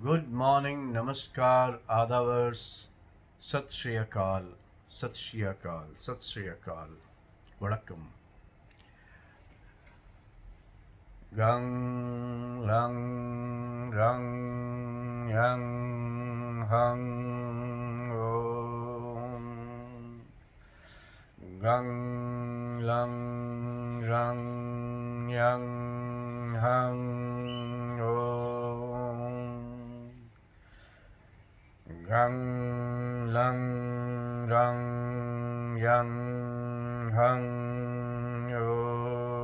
Good morning, namaskar, adavars, sat shri akal, sat shri akal, sat shri akal, vadakkam. Gang, lang, rang, yang, hang, om. Gang, lang, rang, yang, hang, om. Gang lang rang yang hang om.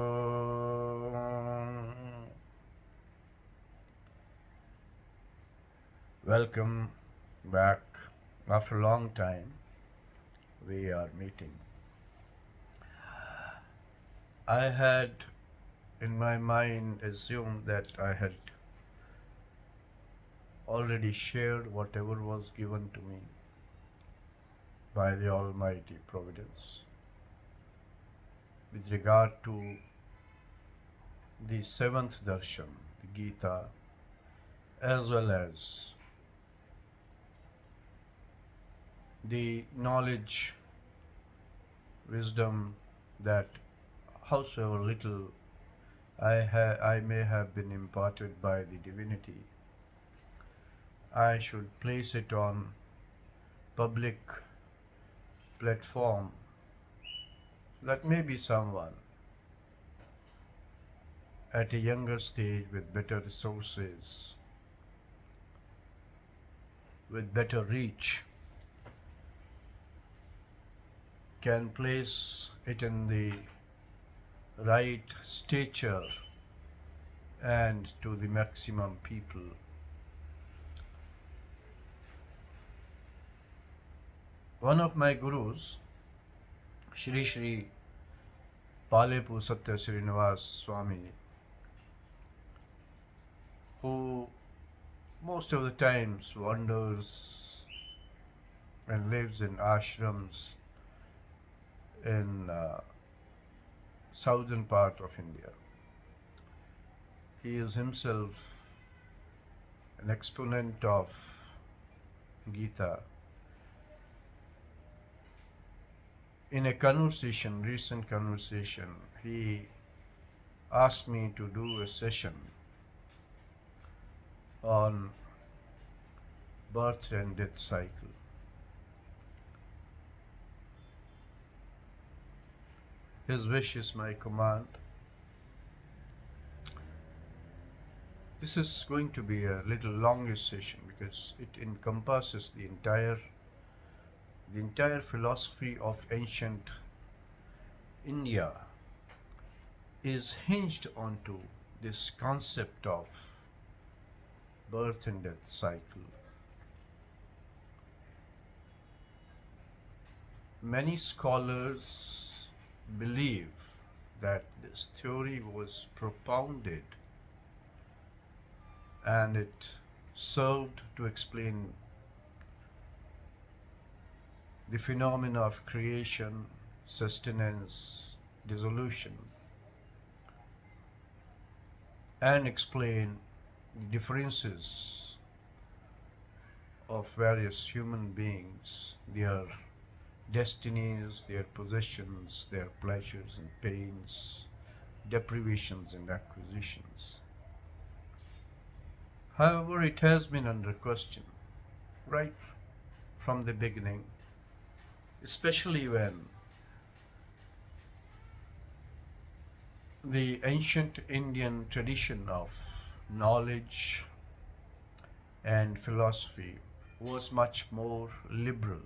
Welcome back. After a long time, we are meeting. I had in my mind assumed that I had already shared whatever was given to me by the Almighty Providence with regard to the seventh darshan, the Gita, as well as the knowledge, wisdom that howsoever little I may have been imparted by the divinity, I should place it on public platform that maybe someone at a younger stage with better resources, with better reach, can place it in the right stature and to the maximum people. One of my gurus, Shri Shri Palepu Satya Srinivas Swami, who most of the times wanders and lives in ashrams in southern part of India. He is himself an exponent of Gita. In a conversation, recent conversation, he asked me to do a session on birth and death cycle. His wish is my command. This is going to be a little longest session because it encompasses the entire philosophy of ancient India is hinged onto this concept of birth and death cycle. Many scholars believe that this theory was propounded and it served to explain the phenomena of creation, sustenance, dissolution, and explain the differences of various human beings, their destinies, their possessions, their pleasures and pains, deprivations and acquisitions. However, it has been under question right from the beginning, especially when the ancient Indian tradition of knowledge and philosophy was much more liberal.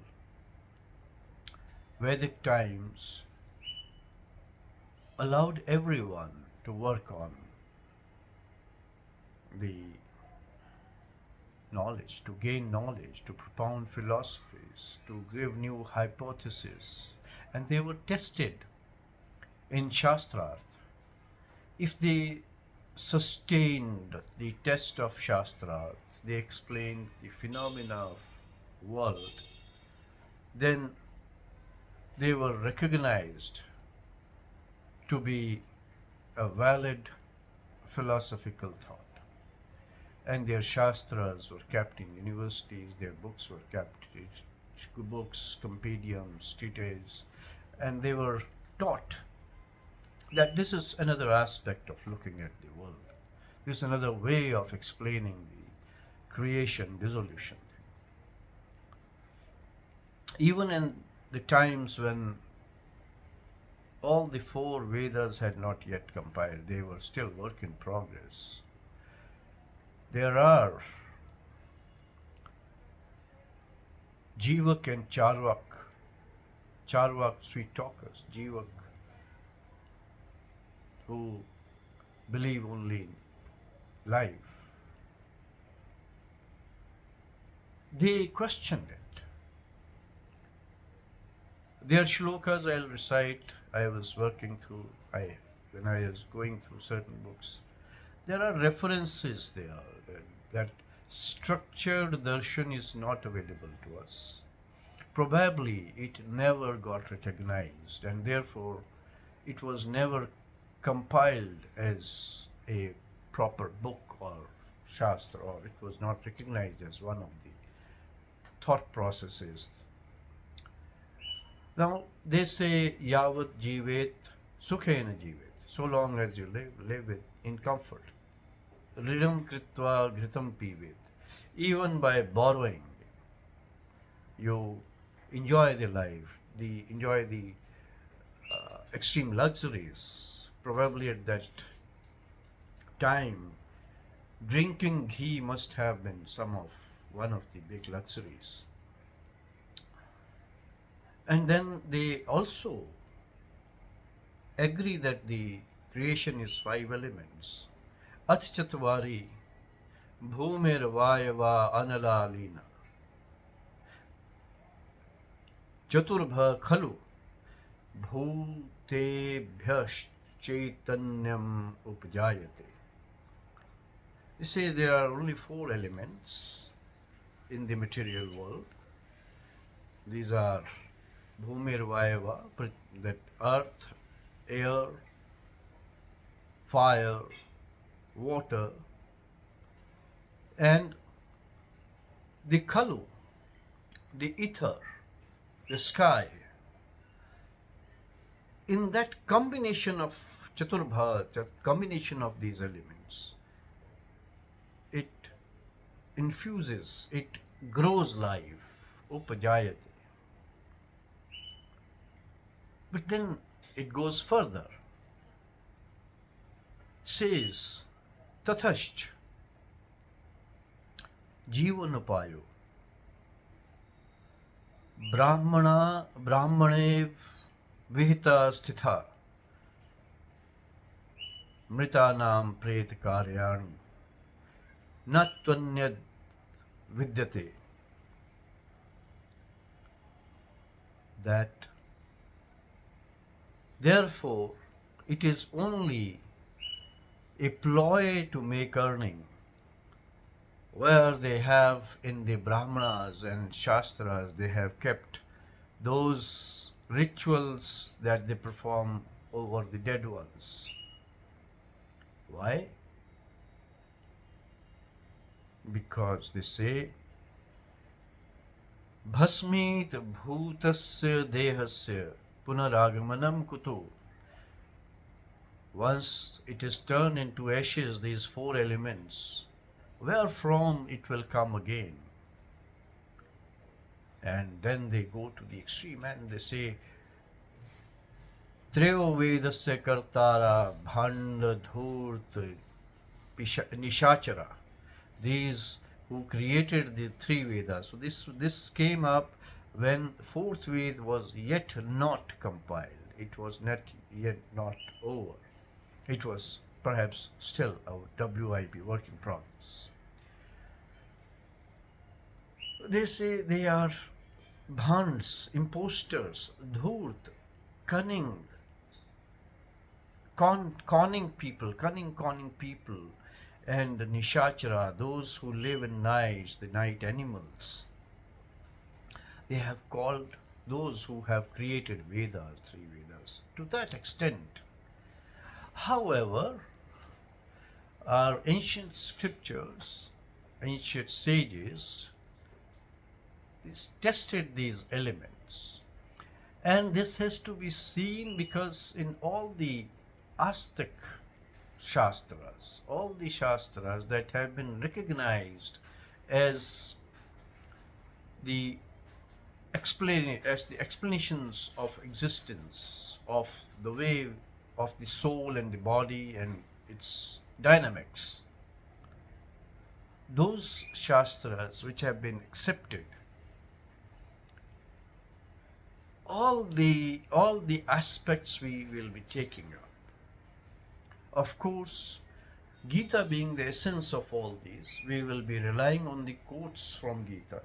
Vedic times allowed everyone to work on the knowledge, to gain knowledge, to propound philosophies, to give new hypotheses, and they were tested in Shastras. If they sustained the test of Shastras, they explained the phenomena of world, then they were recognized to be a valid philosophical thought. and their shastras were kept in universities, their books were kept, books, compendiums, treatises, and they were taught that this is another aspect of looking at the world. This is another way of explaining the creation dissolution. Even in the times when all the four Vedas had not yet compiled, they were still work in progress. There are Jivak and Charvak sweet talkers, Jivak who believe only in life. They questioned it. Their shlokas I'll recite. I was working through, when I was going through certain books, there are references there that structured darshan is not available to us. Probably it never got recognized, and therefore it was never compiled as a proper book or shastra, or it was not recognized as one of the thought processes. Now they say yavat jivet sukhena jivet, so long as you live it in comfort. Ridam kritva ghritam pivet. Even by borrowing, you enjoy the life, enjoy the extreme luxuries. Probably at that time, drinking ghee must have been one of the big luxuries. And then they also agree that the creation is 5 elements. At chatvari bhumir vayava analalina chaturbha khalu bhutebhyash chaitanyam upjayate. They say there are only 4 elements in the material world. These are Bhumir Vayava, that earth, air, fire, water, and the Kalu, the ether, the sky. In that combination of Chaturbha, combination of these elements, it infuses, it grows life, upajayate. But then it goes further. It says, tathascha जीवनोपायो ब्राह्मणे विहिता स्थिता मृतानां प्रेत कार्याणि न त्वन्यद् विद्यते. That therefore it is only a ploy to make earning, where they have in the Brahmanas and Shastras, they have kept those rituals that they perform over the dead ones. Why? Because they say, Bhasmit bhutasya dehasya punaragamanam kuto. Once it is turned into ashes, these 4 elements, where from it will come again. And then they go to the extreme and they say, Treyo Vedasya Kartara Bhanda Dhurt Nishachara. These who created the 3 Vedas. So this came up when 4th Ved was yet not compiled. It was not yet not over. It was perhaps still a WIP, work in progress. They say they are bhands, imposters, dhurt, cunning, conning people, conning people, and nishachara, those who live in nights, the night animals. They have called those who have created Vedas, 3 Vedas, to that extent. However, our ancient scriptures ancient sages tested these elements. And this has to be seen because in all the Aztec Shastras, all the Shastras that have been recognized as the explanations of existence, of the way of the soul and the body and its dynamics, those Shastras which have been accepted, all the aspects we will be taking up. Of course, Gita being the essence of all these, we will be relying on the quotes from Gita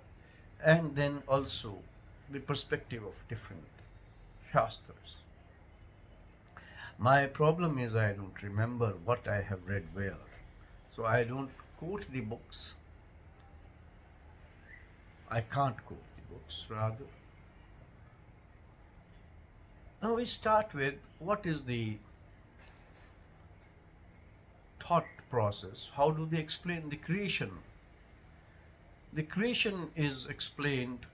and then also the perspective of different Shastras. My problem is I don't remember what I have read where, so I don't quote the books. I can't quote the books, rather. Now we start with what is the thought process. How do they explain the creation? The creation is explained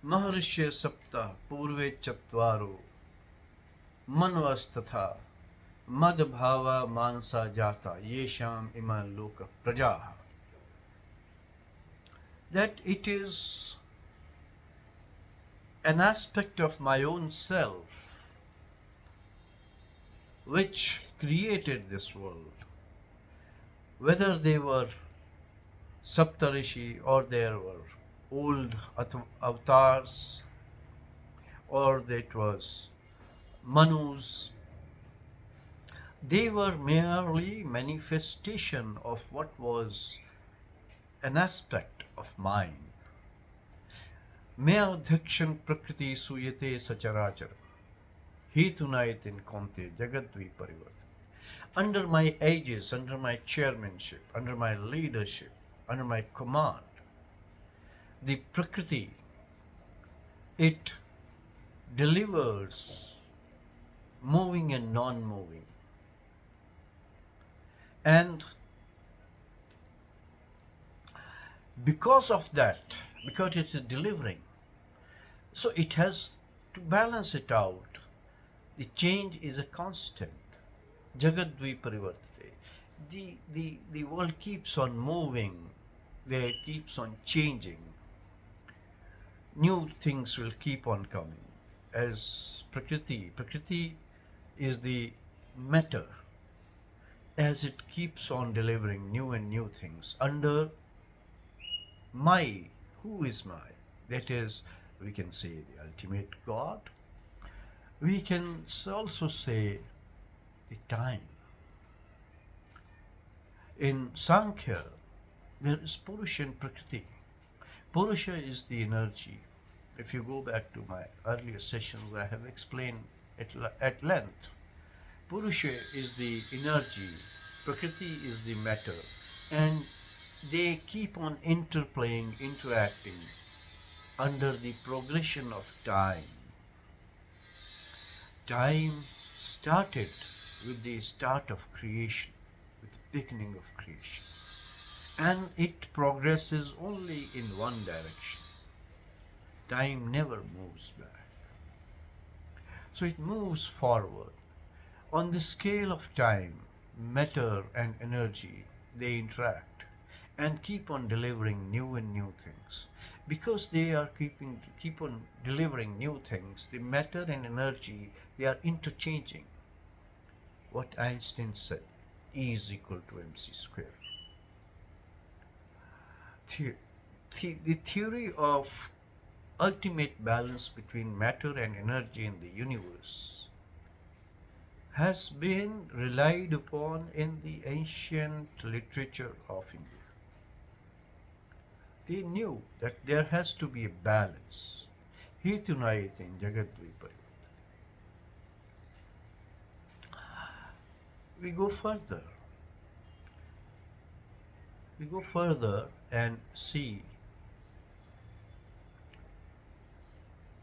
Maharishya Sapta Purve Chatvaro Manvastatha Madbhava Mansa Jata Yesham Iman Loka Prajaha. That it is an aspect of my own self which created this world, whether they were Saptarishi or there were old avatars or it was Manus, they were merely manifestation of what was an aspect of mine. Maya dhakshan prakriti suyate sacharachara hetunaitin konte jagadvi parivartana. Under my aegis, under my chairmanship, under my leadership, under my command, the Prakriti, it delivers moving and non-moving. And because of that, because it's delivering, so it has to balance it out. The change is a constant. Jagadvi parivartate. The world keeps on moving, it keeps on changing. New things will keep on coming. As Prakriti is the matter. As it keeps on delivering new and new things under who is my? That is, we can say the ultimate God. We can also say the time. In Sankhya, there is Purusha and Prakriti. Purusha is the energy. If you go back to my earlier sessions, I have explained at length. Purusha is the energy, Prakriti is the matter, and they keep on interplaying, interacting under the progression of time. Time started with the start of creation, with the beginning of creation, and it progresses only in one direction. Time never moves back. So it moves forward. On the scale of time, matter and energy, they interact and keep on delivering new and new things. Because they are keep on delivering new things, the matter and energy, they are interchanging. What Einstein said, E is equal to mc square. The theory of ultimate balance between matter and energy in the universe has been relied upon in the ancient literature of India. They knew that there has to be a balance. Hetunaitin jagadvi parivartana. We go further. We go further and see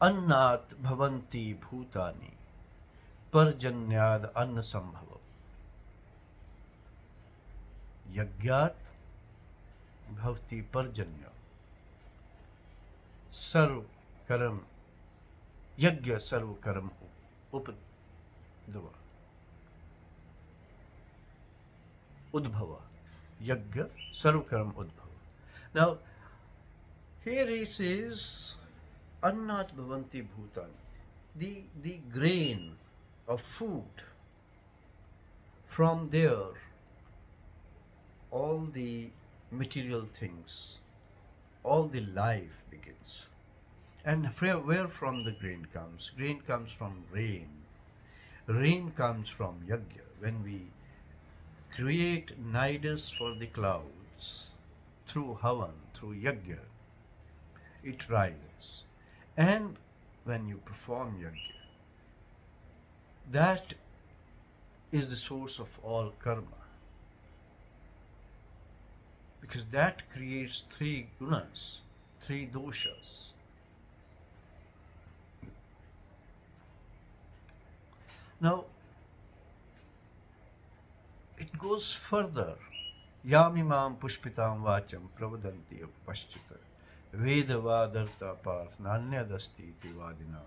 Annat bhavanti bhutani parjanyad anna sambhavam Yagyat bhavti parjanya. Sarv karam yagya sarv karam upadava. Udbhava. Yagya sarv karam udbhava. Now, here he says, Annat bhavanti bhutani. The grain of food, from there all the material things, all the life begins. And where from the grain comes? Grain comes from rain. Rain comes from yajna. When we create nidus for the clouds through havan, through yajna, it rises. And when you perform yajna, that is the source of all karma. Because that creates three gunas, three doshas. Now, it goes further. Yamimam pushpitam vacham pravadanti paschita vedavadarta parth nanyadasti iti vadina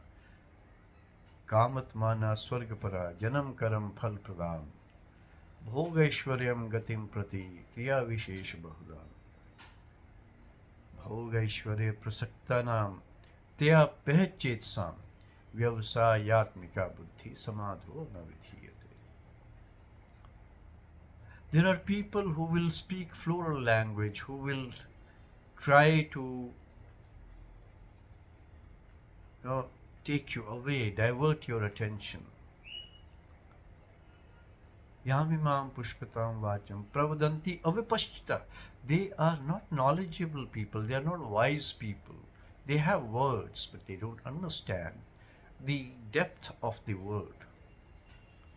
kamatmana swargapara janam karam phal pradam bhogaishwaryam gatim prati kriya vishesh bahudam bhogaishwarya prasaktanam tya pehchetsam vyavasayatmika buddhi samadho na vidhiyate. There are people who will speak floral language, who will try to take you away, divert your attention. Yamimam pushpatam vacham pravadanti avipashchita. They are not knowledgeable people, they are not wise people. They have words, but they don't understand the depth of the word,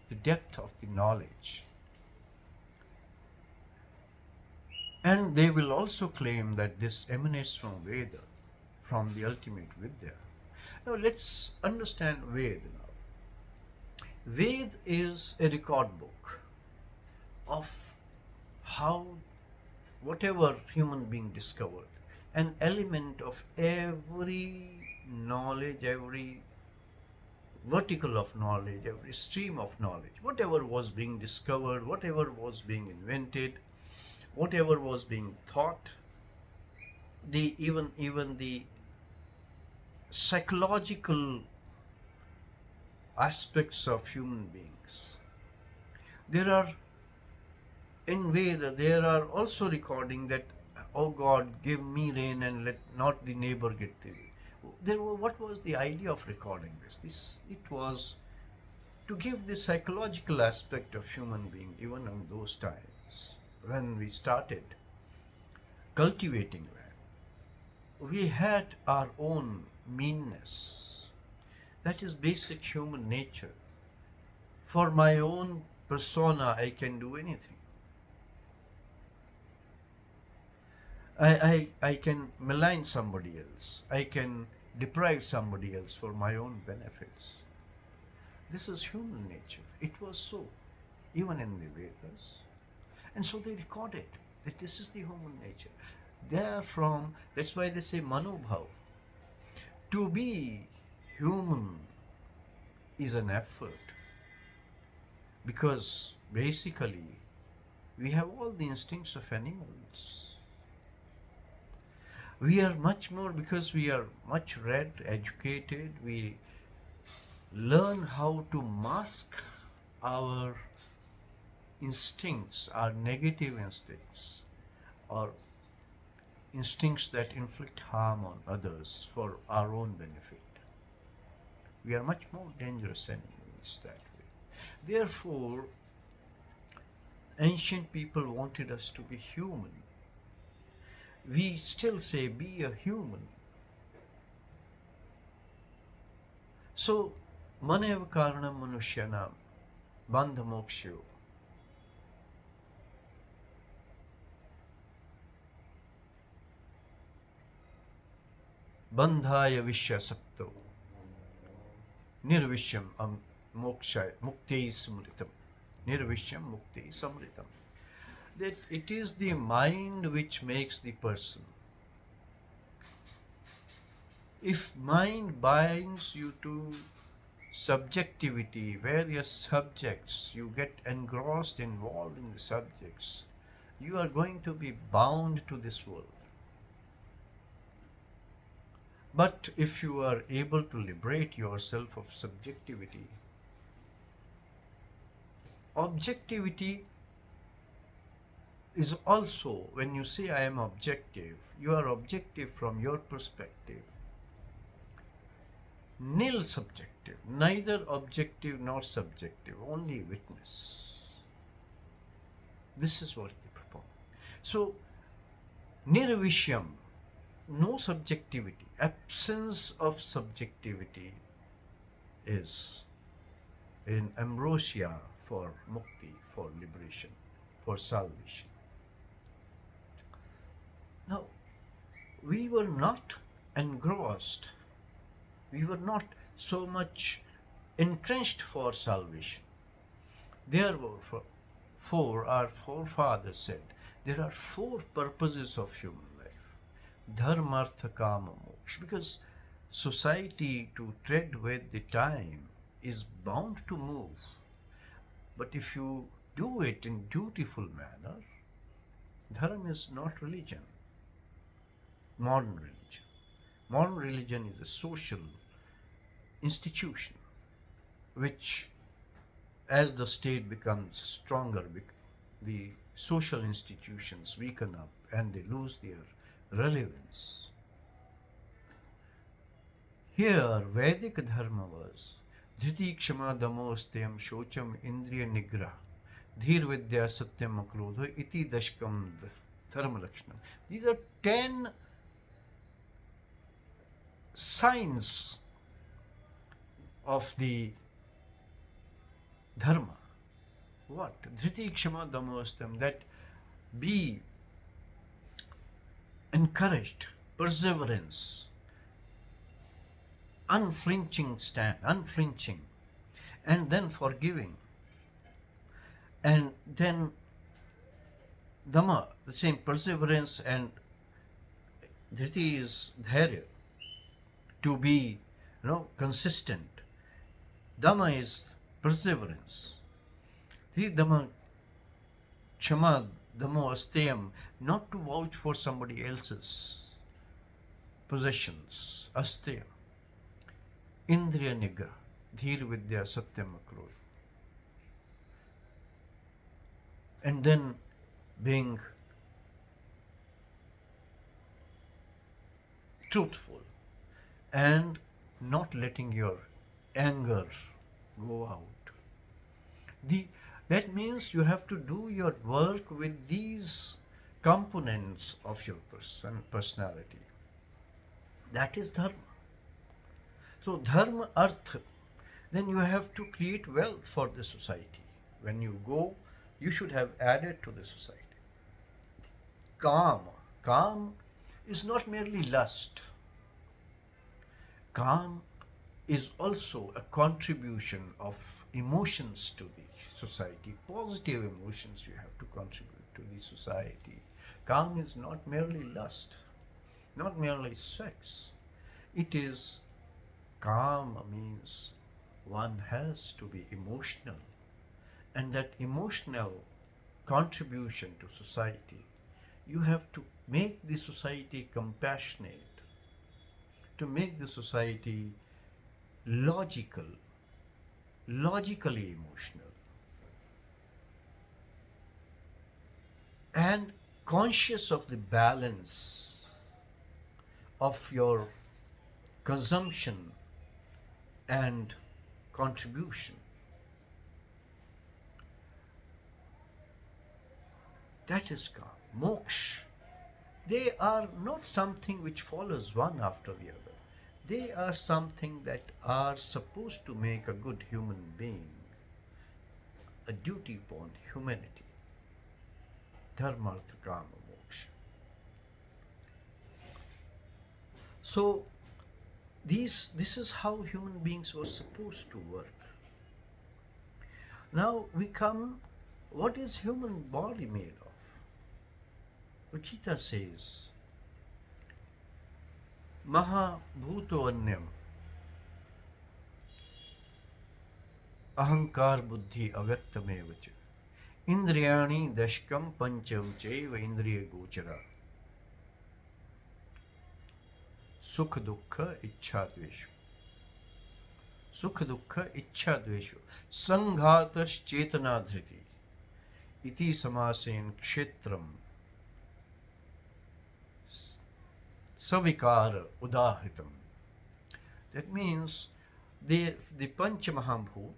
the depth of the knowledge. And they will also claim that this emanates from Veda, from the ultimate Vidya. Now let's understand Veda now. Veda is a record book of how whatever human being discovered, an element of every knowledge, every vertical of knowledge, every stream of knowledge, whatever was being discovered, whatever was being invented, whatever was being taught, even the psychological aspects of human beings. There are in Veda there are also recording that, oh God, give me rain and let not the neighbor get the rain. What was the idea of recording this? It was to give the psychological aspect of human being even in those times. When we started cultivating land, we had our own meanness. That is basic human nature. For my own persona, I can do anything. I can malign somebody else. I can deprive somebody else for my own benefits. This is human nature. It was so, even in the Vedas. And so they recorded that this is the human nature. Therefrom, that's why they say manobhav. To be human is an effort. Because basically, we have all the instincts of animals. We are much more, because we are much read, educated, we learn how to mask our instincts, our negative instincts, or instincts that inflict harm on others for our own benefit. We are much more dangerous enemies that way. Therefore, ancient people wanted us to be human. We still say, be a human. So, maneva karanam manushyanam bandha moksho. Bandhaya vishya sapto nirvishyam mokshay mukti samritam. Nirvishyam mukti samritam. that it is the mind which makes the person. If mind binds you to subjectivity, various subjects, you get engrossed, involved in the subjects, you are going to be bound to this world. But if you are able to liberate yourself of subjectivity, objectivity is also, when you say I am objective, you are objective from your perspective. Nil subjective, neither objective nor subjective, only witness. This is what they propose. So, nirvishyam, no subjectivity, absence of subjectivity is in ambrosia for mukti, for liberation, for salvation. Now, we were not engrossed, we were not so much entrenched for salvation. Therefore, our forefathers said, there are four purposes of human life. Dharma, artha, kama, moksha. Because society, to tread with the time, is bound to move. But if you do it in dutiful manner, dharma is not religion, modern religion. Modern religion is a social institution which, as the state becomes stronger, the social institutions weaken up and they lose their relevance. Here, Vedic dharma was dhriti, kshama, damo, stayam, shocham, indriya, nigrah, dhir, vidya, satyam, akrodha, iti, dashkam, dharma lakshanam. These are 10 signs of the dharma. What? Dhriti, kshama, damo, stayam, that be encouraged, perseverance, unflinching stand, unflinching, and then forgiving, and then dhamma, the same perseverance, and dhriti is dharya, to be, consistent. Dhamma is perseverance. Dhamma, kshama, dhammo, asteyam, not to vouch for somebody else's possessions, asteyam. Indriya nigrah, dhir, vidya, satyam, akrodha. And then being truthful and not letting your anger go out. That means you have to do your work with these components of your personality. That is dharma. So dharma, artha, then you have to create wealth for the society. When you go, you should have added to the society. Kam is not merely lust. Kam is also a contribution of emotions to the society, positive emotions you have to contribute to the society. Kam is not merely lust, not merely sex. It is, Kam means one has to be emotional, and that emotional contribution to society, you have to make the society compassionate, to make the society logically emotional, and conscious of the balance of your consumption and contribution. That is calm. Moksha. They are not something which follows one after the other. They are something that are supposed to make a good human being, a duty upon humanity. Dharma, artha, kama, moksha. So, this is how human beings were supposed to work. Now we come, what is human body made of? Gita says, Mahabhuto Anyam Ahankar Buddhi Avyaktamevacha Indriyani Dashkam Pancham Chaiva Indriya Gochara Sukha Dukkha Ichha Dveshu Sukha Dukkha Ichha Dveshu Sanghatas Chetana Dhriti Iti Samasen Kshetram Savikara Udahritam. That means the Pancha Mahabhut,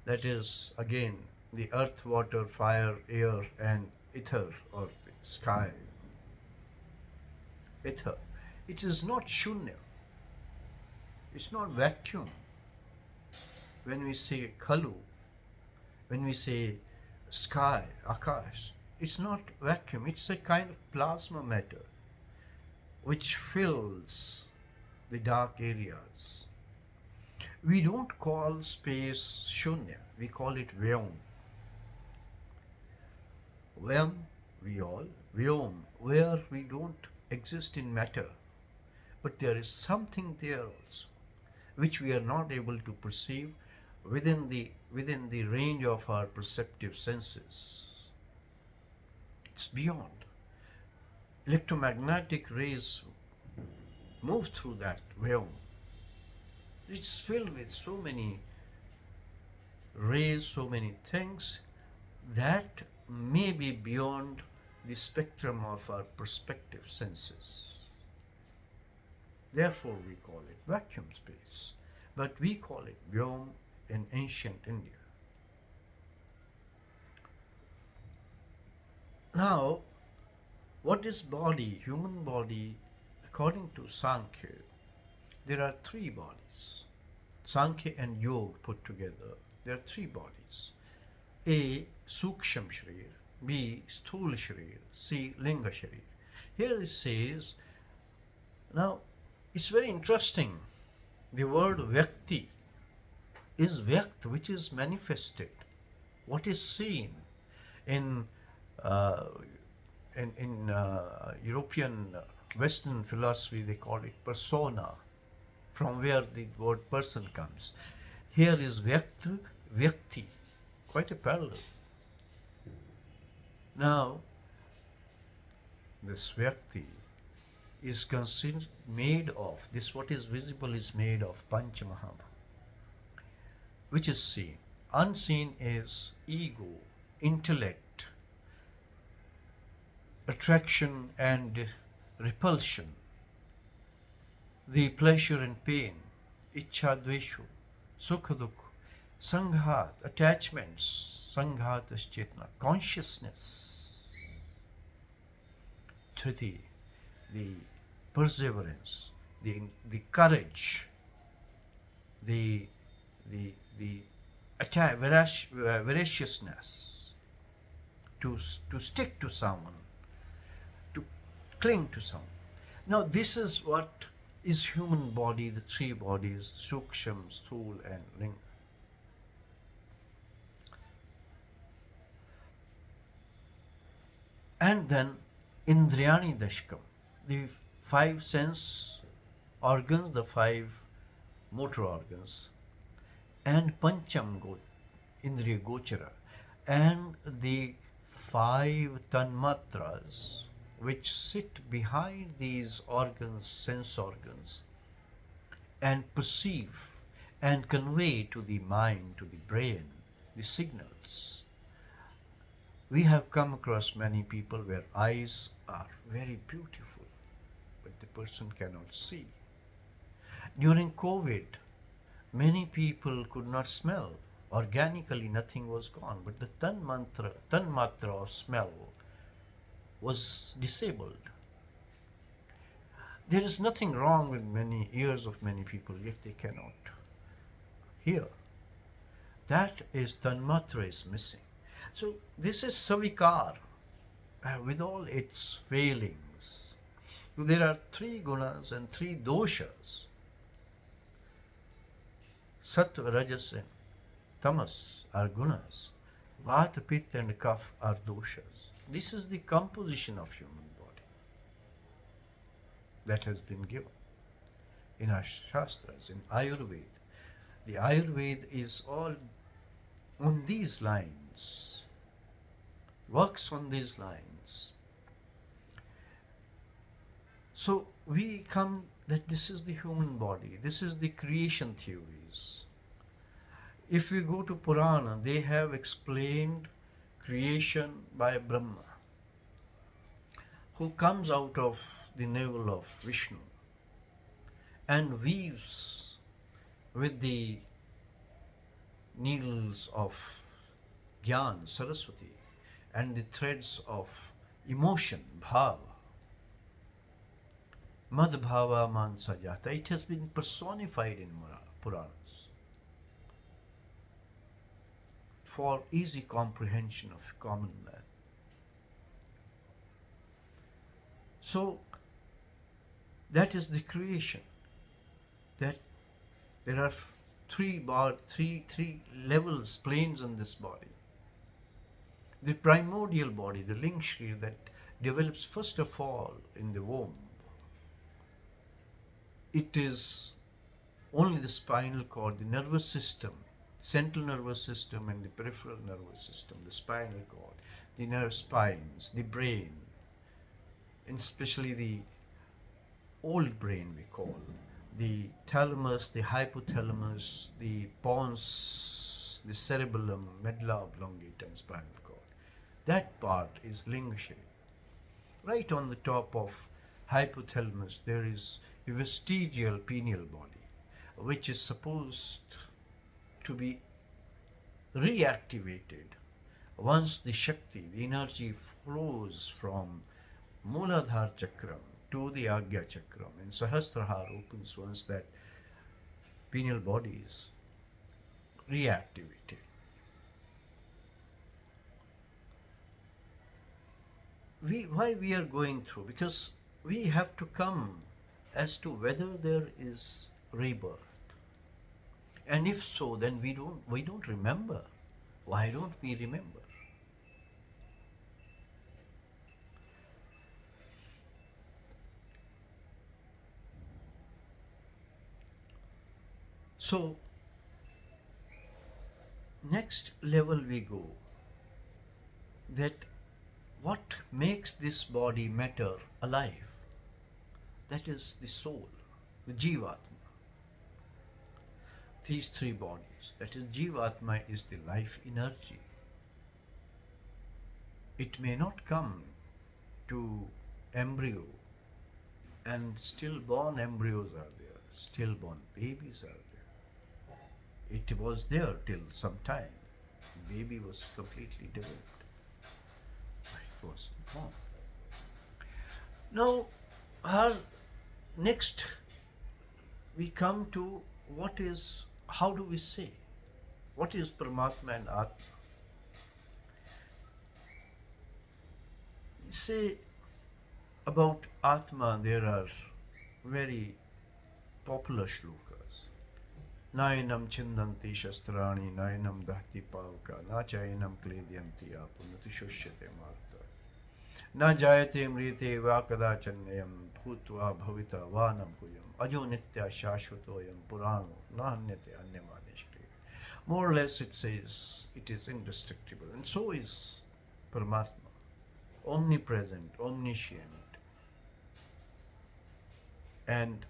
that is again the earth, water, fire, air, and ether, or the sky. Ether. It is not shunya. It's not vacuum. When we say khalu, when we say sky, akash, it's not vacuum. It's a kind of plasma matter which fills the dark areas. We don't call space shunya, we call it vyom. Vyam, we all, vyom, where we don't exist in matter, but there is something there also, which we are not able to perceive within the range of our perceptive senses. It's beyond. Electromagnetic rays move through that vyom. It's filled with so many rays, so many things that may be beyond the spectrum of our perspective senses. Therefore, we call it vacuum space, but we call it vyom in ancient India. Now, what is body, human body? According to Sankhya, there are three bodies. Sankhya and Yoga put together, there are three bodies. A. Suksham Sharir, B. Sthul Sharir, C. Linga Sharir. Here it says, now it's very interesting. The word Vyakti is Vyakt, which is manifested. What is seen in European Western philosophy, they call it persona, from where the word person comes. Here is Vyakt, Vyakti, quite a parallel. Now, this Vyakti is considered made of, this what is visible is made of Pancha Mahabhuta, which is seen. Unseen is ego, intellect, attraction and repulsion, the pleasure and pain, ichha dveshu, sukha dukha, sanghat, attachments, sanghatas chetana, consciousness. Triti, the perseverance, the courage, the voraciousness to stick to someone, to cling to someone. Now this is what is human body, the three bodies, Suksham, Sthul and Linga. And then Indriyani Dashkam, the five sense organs, the five motor organs, and Pancham Indriya Gochara, and the five tanmatras which sit behind these organs, sense organs, and perceive and convey to the mind, to the brain, the signals. We have come across many people where eyes are very beautiful, but the person cannot see. During COVID, many people could not smell. Organically, nothing was gone, but the tanmatra of smell was disabled. There is nothing wrong with many ears of many people, yet they cannot hear. That is tanmatra is missing. So this is savikar with all its failings. So there are three gunas and three doshas. Sattva, Rajas and Tamas are gunas. Vata, Pitta and Kapha are doshas. This is the composition of human body that has been given in our Shastras, in Ayurveda. The Ayurveda is all on these lines, works on these lines. So we come that this is the human body, this is the creation theories. If we go to Purana, they have explained creation by Brahma, who comes out of the navel of Vishnu and weaves with the needles of Gyan, Saraswati, and the threads of emotion, Bhava. Mad Bhava Mansa Jata. It has been personified in Puranas for easy comprehension of common man. So that is the creation. That there are three levels, planes in this body. The primordial body, the Ling Shri, that develops first of all in the womb. It is only the spinal cord, the nervous system, central nervous system and the peripheral nervous system, the spinal cord, the nerve spines, the brain, and especially the old brain we call, the thalamus, the hypothalamus, the pons, the cerebellum, medulla oblongata and spinal cord. That part is Ling Shri. Right on the top of hypothalamus there is a vestigial pineal body, which is supposed to be reactivated once the Shakti, the energy flows from Mooladhara Chakram to the Agya Chakram, and Sahasrahara opens once that pineal body is reactivated. Why we are going through? Because we have to come as to whether there is rebirth, and if so, then we don't remember. Why don't we remember? So next level we go, that what makes this body matter alive? That is the soul, the Jivatma. These three bodies, that is Jivatma, is the life energy. It may not come to embryo, and stillborn embryos are there, stillborn babies are there. It was there till some time. Baby was completely developed. It was born. Now, next we come to how do we say? What is Paramatma and Atma? We say about Atma, there are very popular shlokas. Nayanam chindanti shastrani, nayanam dahti pavka, na chayanam kledyanti apu, natushosyate marta. Na jayate mrite vakadachanyam, bhutva bhavita vanam huyam, ajo nitya shashvatoyam purano, nahanyate anyamanishri. More or less it says it is indestructible, and so is Paramatma. Omnipresent, omniscient, and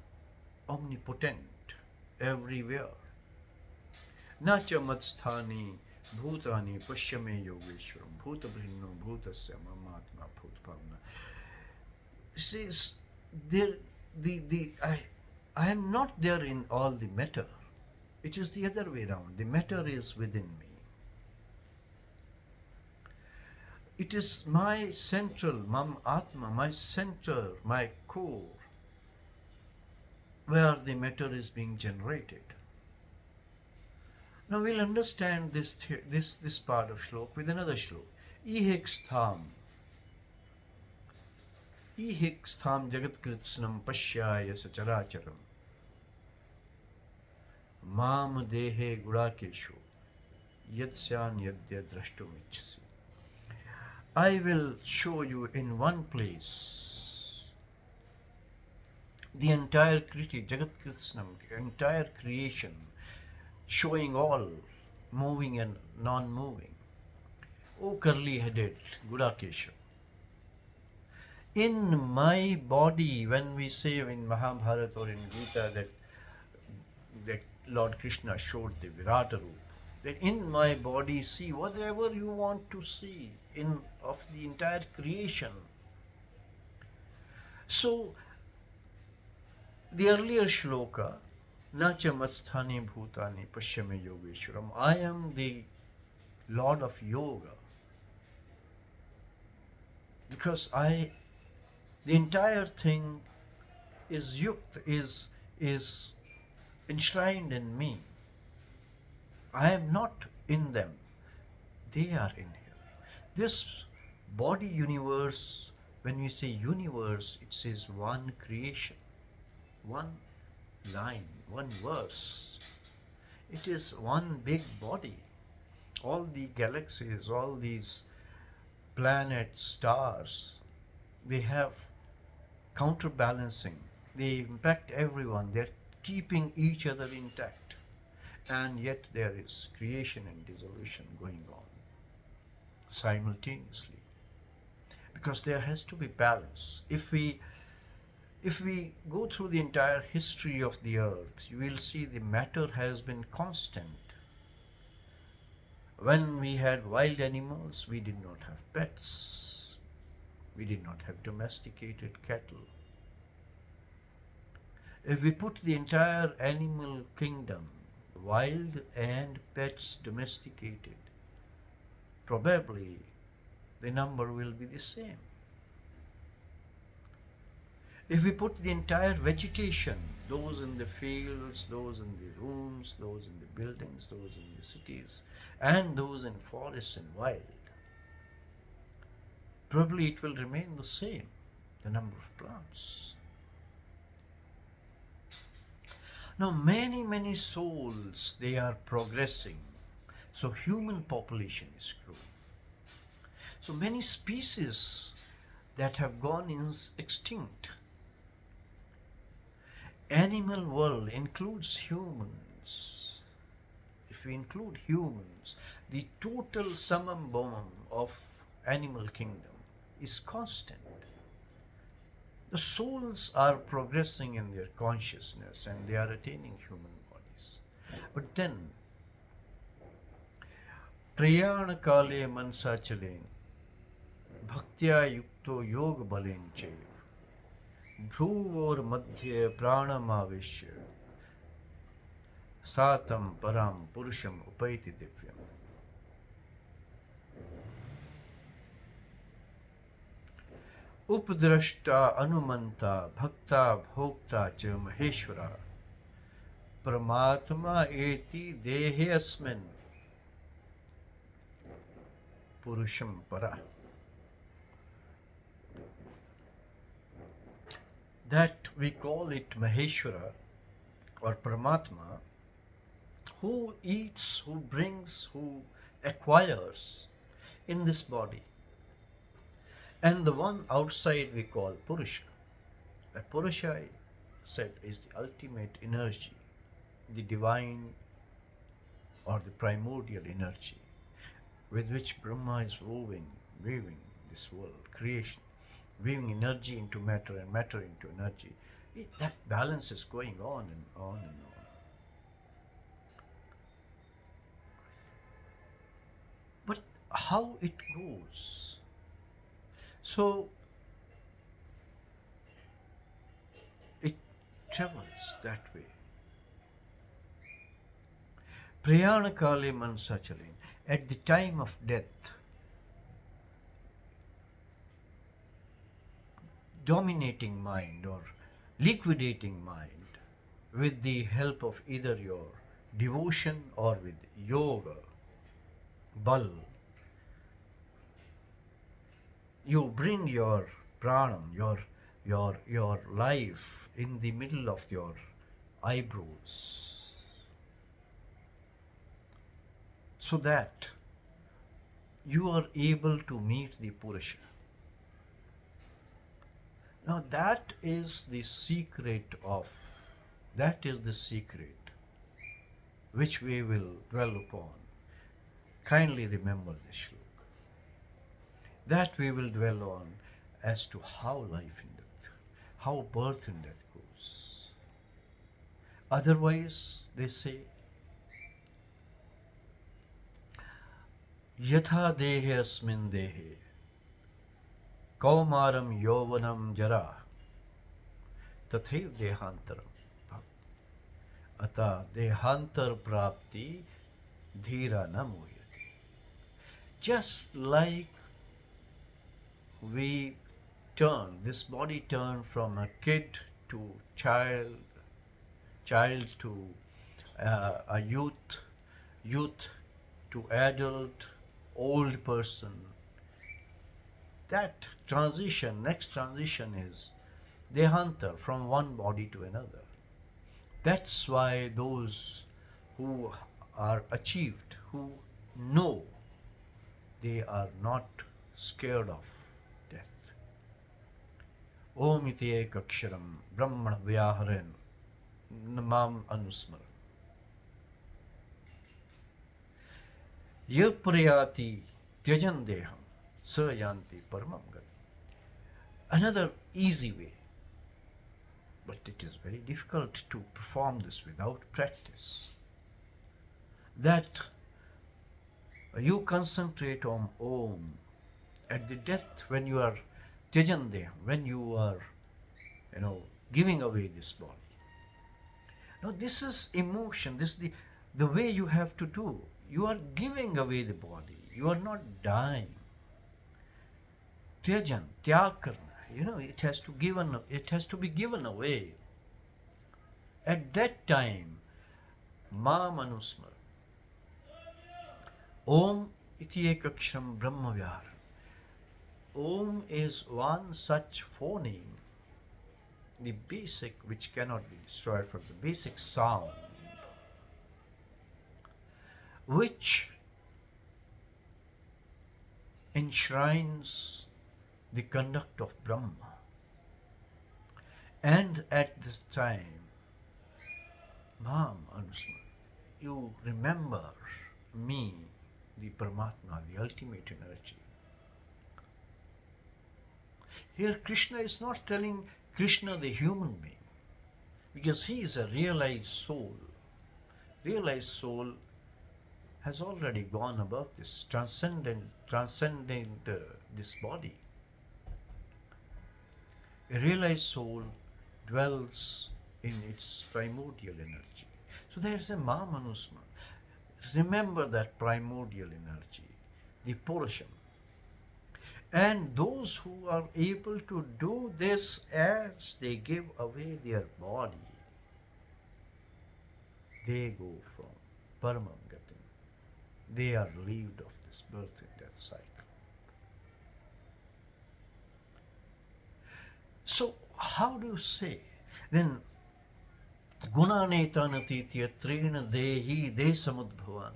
omnipotent everywhere. Nacha matsthani bhutani pashyame yogeshwaram bhutabhinno bhutasya mamatma bhutbhavna. Says there I am not there in all the matter. It is the other way around. The matter is within me. It is my central, mam atma, my center, my core, where the matter is being generated. Now we'll understand this part of shlok with another shlok. Ihik stham jagat kritsnam pashyaya sacharacharam mam dehe gudakeshu yadsyan yadya drashtum ichhasi. I will show you in one place the entire Kriti, Jagat Krishnam, entire creation, showing all moving and non-moving. O curly-headed Gudakesha, in my body, when we say in Mahabharata or in Gita that Lord Krishna showed the Virata Roop, that in my body see whatever you want to see in of the entire creation. So the earlier shloka, Nacha Matsthani Bhutani Pashyame Yogeshwaram, I am the Lord of Yoga, because the entire thing is yukt, is enshrined in me. I am not in them, they are in here. This body universe, when we say universe, it says one creation, one line, one verse. It is one big body. All the galaxies, all these planets, stars, they have counterbalancing. They impact everyone. They're keeping each other intact. And yet there is creation and dissolution going on simultaneously. Because there has to be balance. If we go through the entire history of the earth, you will see the matter has been constant. When we had wild animals, we did not have pets. We did not have domesticated cattle. If we put the entire animal kingdom, wild and pets domesticated, probably the number will be the same. If we put the entire vegetation, those in the fields, those in the rooms, those in the buildings, those in the cities, and those in forests and wild, probably it will remain the same, the number of plants. Now many souls, they are progressing. So human population is growing. So many species that have gone extinct. Animal world includes humans. If we include humans, the total summum bonum of animal kingdom is constant. The souls are progressing in their consciousness and they are attaining human bodies. But then, prayana kale mansa chalen, bhaktya yukto yoga balen chev, भ्रूवोर मध्य प्राणमावेश्य सातम परम पुरुषम उपैति दिव्यम. उपद्रष्टा अनुमंता भक्ता भोक्ता च महेश्वरा परमात्मा एति देहे अस्मिन् पुरुषम परा. That we call it Maheshwara or Paramatma, who eats, who brings, who acquires in this body. And the one outside we call Purusha. A Purusha, I said, is the ultimate energy, the divine or the primordial energy with which Brahma is weaving this world, creation, weaving energy into matter and matter into energy. That balance is going on and on and on. But how it goes? So it travels that way. Prayana kale mansa chalin. At the time of death, dominating mind or liquidating mind with the help of either your devotion or with yoga, bal, you bring your pranam, your life in the middle of your eyebrows, so that you are able to meet the Purusha. Now that is the secret which we will dwell upon. Kindly remember this shloka. That we will dwell on as to how life and death, how birth and death goes. Otherwise, they say, Yatha dehe asmin dehe, kaumaram yovanam jara, tathaiv dehantaram. Ata dehantar prapti dhira na muyati. Just like this body turned from a kid to child to a youth to adult, old person. That next transition is dehantar, from one body to another. That's why those who are achieved, who know, they are not scared of death. Om iti ekaksharam brahmana vyaharen mam anusmaran. Yaprayati tyajan deham sayanti paramam gati. Another easy way, but it is very difficult to perform this without practice, that you concentrate on Om at the death, when you are tyajan deham, when you are giving away this body. Now this is emotion, this is the way you have to do. You are giving away the body, you are not dying. Tyajan, tyag karna, it has to be given away. At that time, mam anusmar. Om iti ekaksharam brahma vyahara. Om is one such phoneme, the basic, which cannot be destroyed, from the basic sound, which enshrines the conduct of Brahma. And at this time, Mam Anusma, you remember me, the Paramatma, the ultimate energy. Here Krishna is not telling Krishna the human being, because he is a realized soul. Realized soul has already gone above this, transcending this body. A realized soul dwells in its primordial energy. So there is a Mamanusma. Remember that primordial energy, the Purusham. And those who are able to do this as they give away their body, they go from Paramam Gatim. They are relieved of this birth and death cycle. So how do you say? Then Gunanetanatitya trina dehi desamudbhavan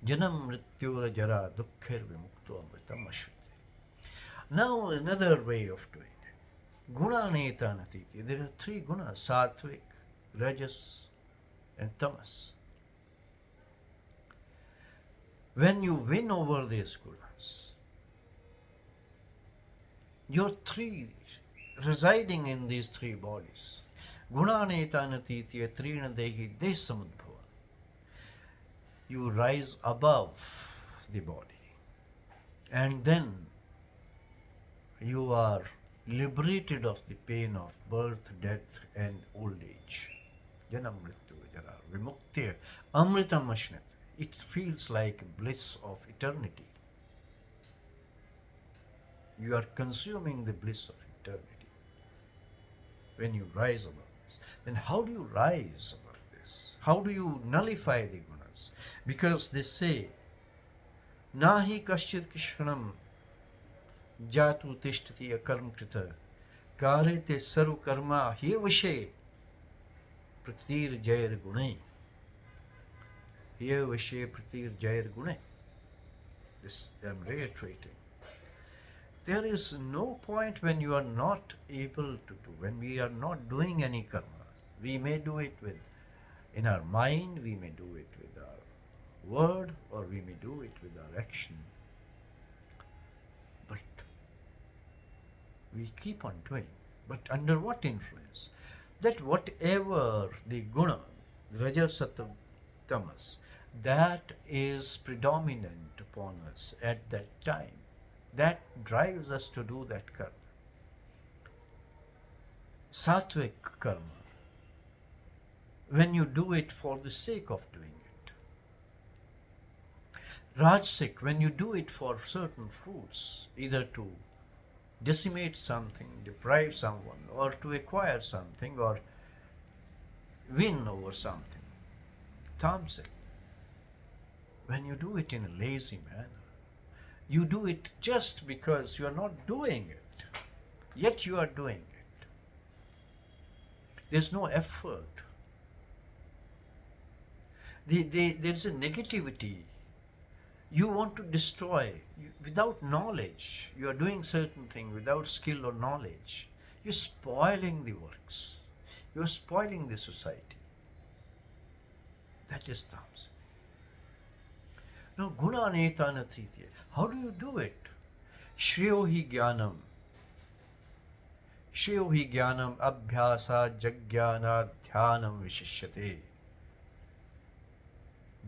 janam mrityura jara dukkhir vimukto amritam ashrute. Now another way of doing it. Gunanetanatitya. There are three gunas: sattvic, rajas, and tamas. When you win over these gunas, you're residing in these three bodies. Gunanetanatitya trina dehi desamudbhava. You rise above the body, and then you are liberated of the pain of birth, death, and old age. Janam mrityu jara vimukti amritam ashnat. It feels like bliss of eternity. You are consuming the bliss of eternity when you rise above this. Then how do you rise above this? How do you nullify the gunas? Because they say, nahi kasyat kishanam jatu tishtati akarm krita karete saru karma hyevashe pratir jair gunai. Hyevashe pratir jair gunai. This I am reiterating. There is no point when you are not able to do, when we are not doing any karma. We may do it with in our mind, we may do it with our word, or we may do it with our action. But we keep on doing. But under what influence? That whatever the guna, rajas, sattva, tamas, that is predominant upon us at that time, that drives us to do that karma. Sattvic karma, when you do it for the sake of doing it. Rajasic, when you do it for certain fruits, either to decimate something, deprive someone, or to acquire something, or win over something. Tamasic, when you do it in a lazy manner, you do it just because you are not doing it, yet you are doing it. There's no effort. There's a negativity. You want to destroy without knowledge. You are doing certain thing without skill or knowledge. You're spoiling the works. You're spoiling the society. That is tamasic. Now, guna netana tritya. How do you do it? Shreyo hi jnanam. Shreyo hi jnanam abhyasa jagyana dhyanam vishishyate.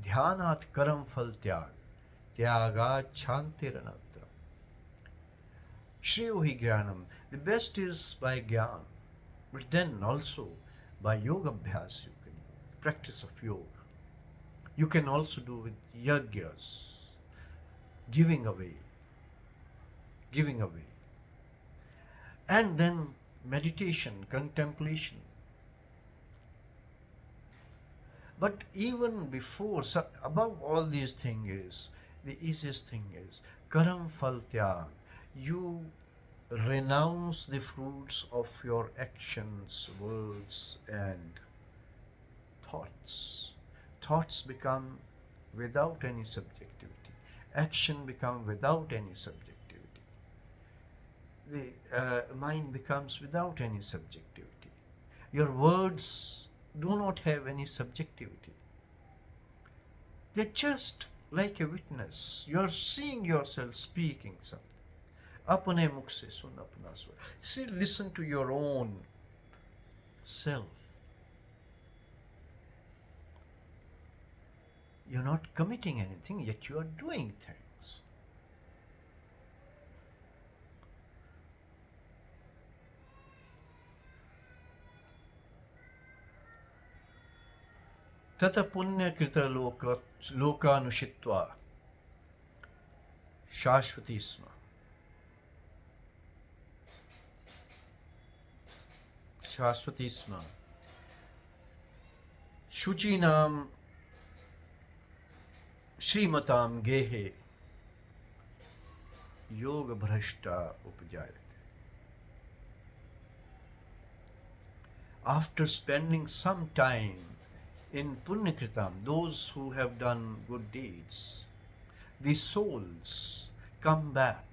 Dhyanat karam phal tyag. Tyaga chantiranatra. Shreyo hi jnanam. The best is by jnana. But then also by yoga abhyas you can do. Practice of yoga. You can also do with yagyas, giving away. And then meditation, contemplation. But even before, above all these things the easiest thing is karam phal tyag. You renounce the fruits of your actions, words, and thoughts. Thoughts become without any subjectivity. Action becomes without any subjectivity. The mind becomes without any subjectivity. Your words do not have any subjectivity. They're just like a witness. You're seeing yourself speaking something. Apne mukh se sun apna swa. See, listen to your own self. You're not committing anything, yet you are doing things. Tata punya krita lokanushitva shashvati sma. Shashvati sma. Shuchinam Srimatam gehe yoga bhrashta upajayate. After spending some time in punyakritam, those who have done good deeds, the souls come back.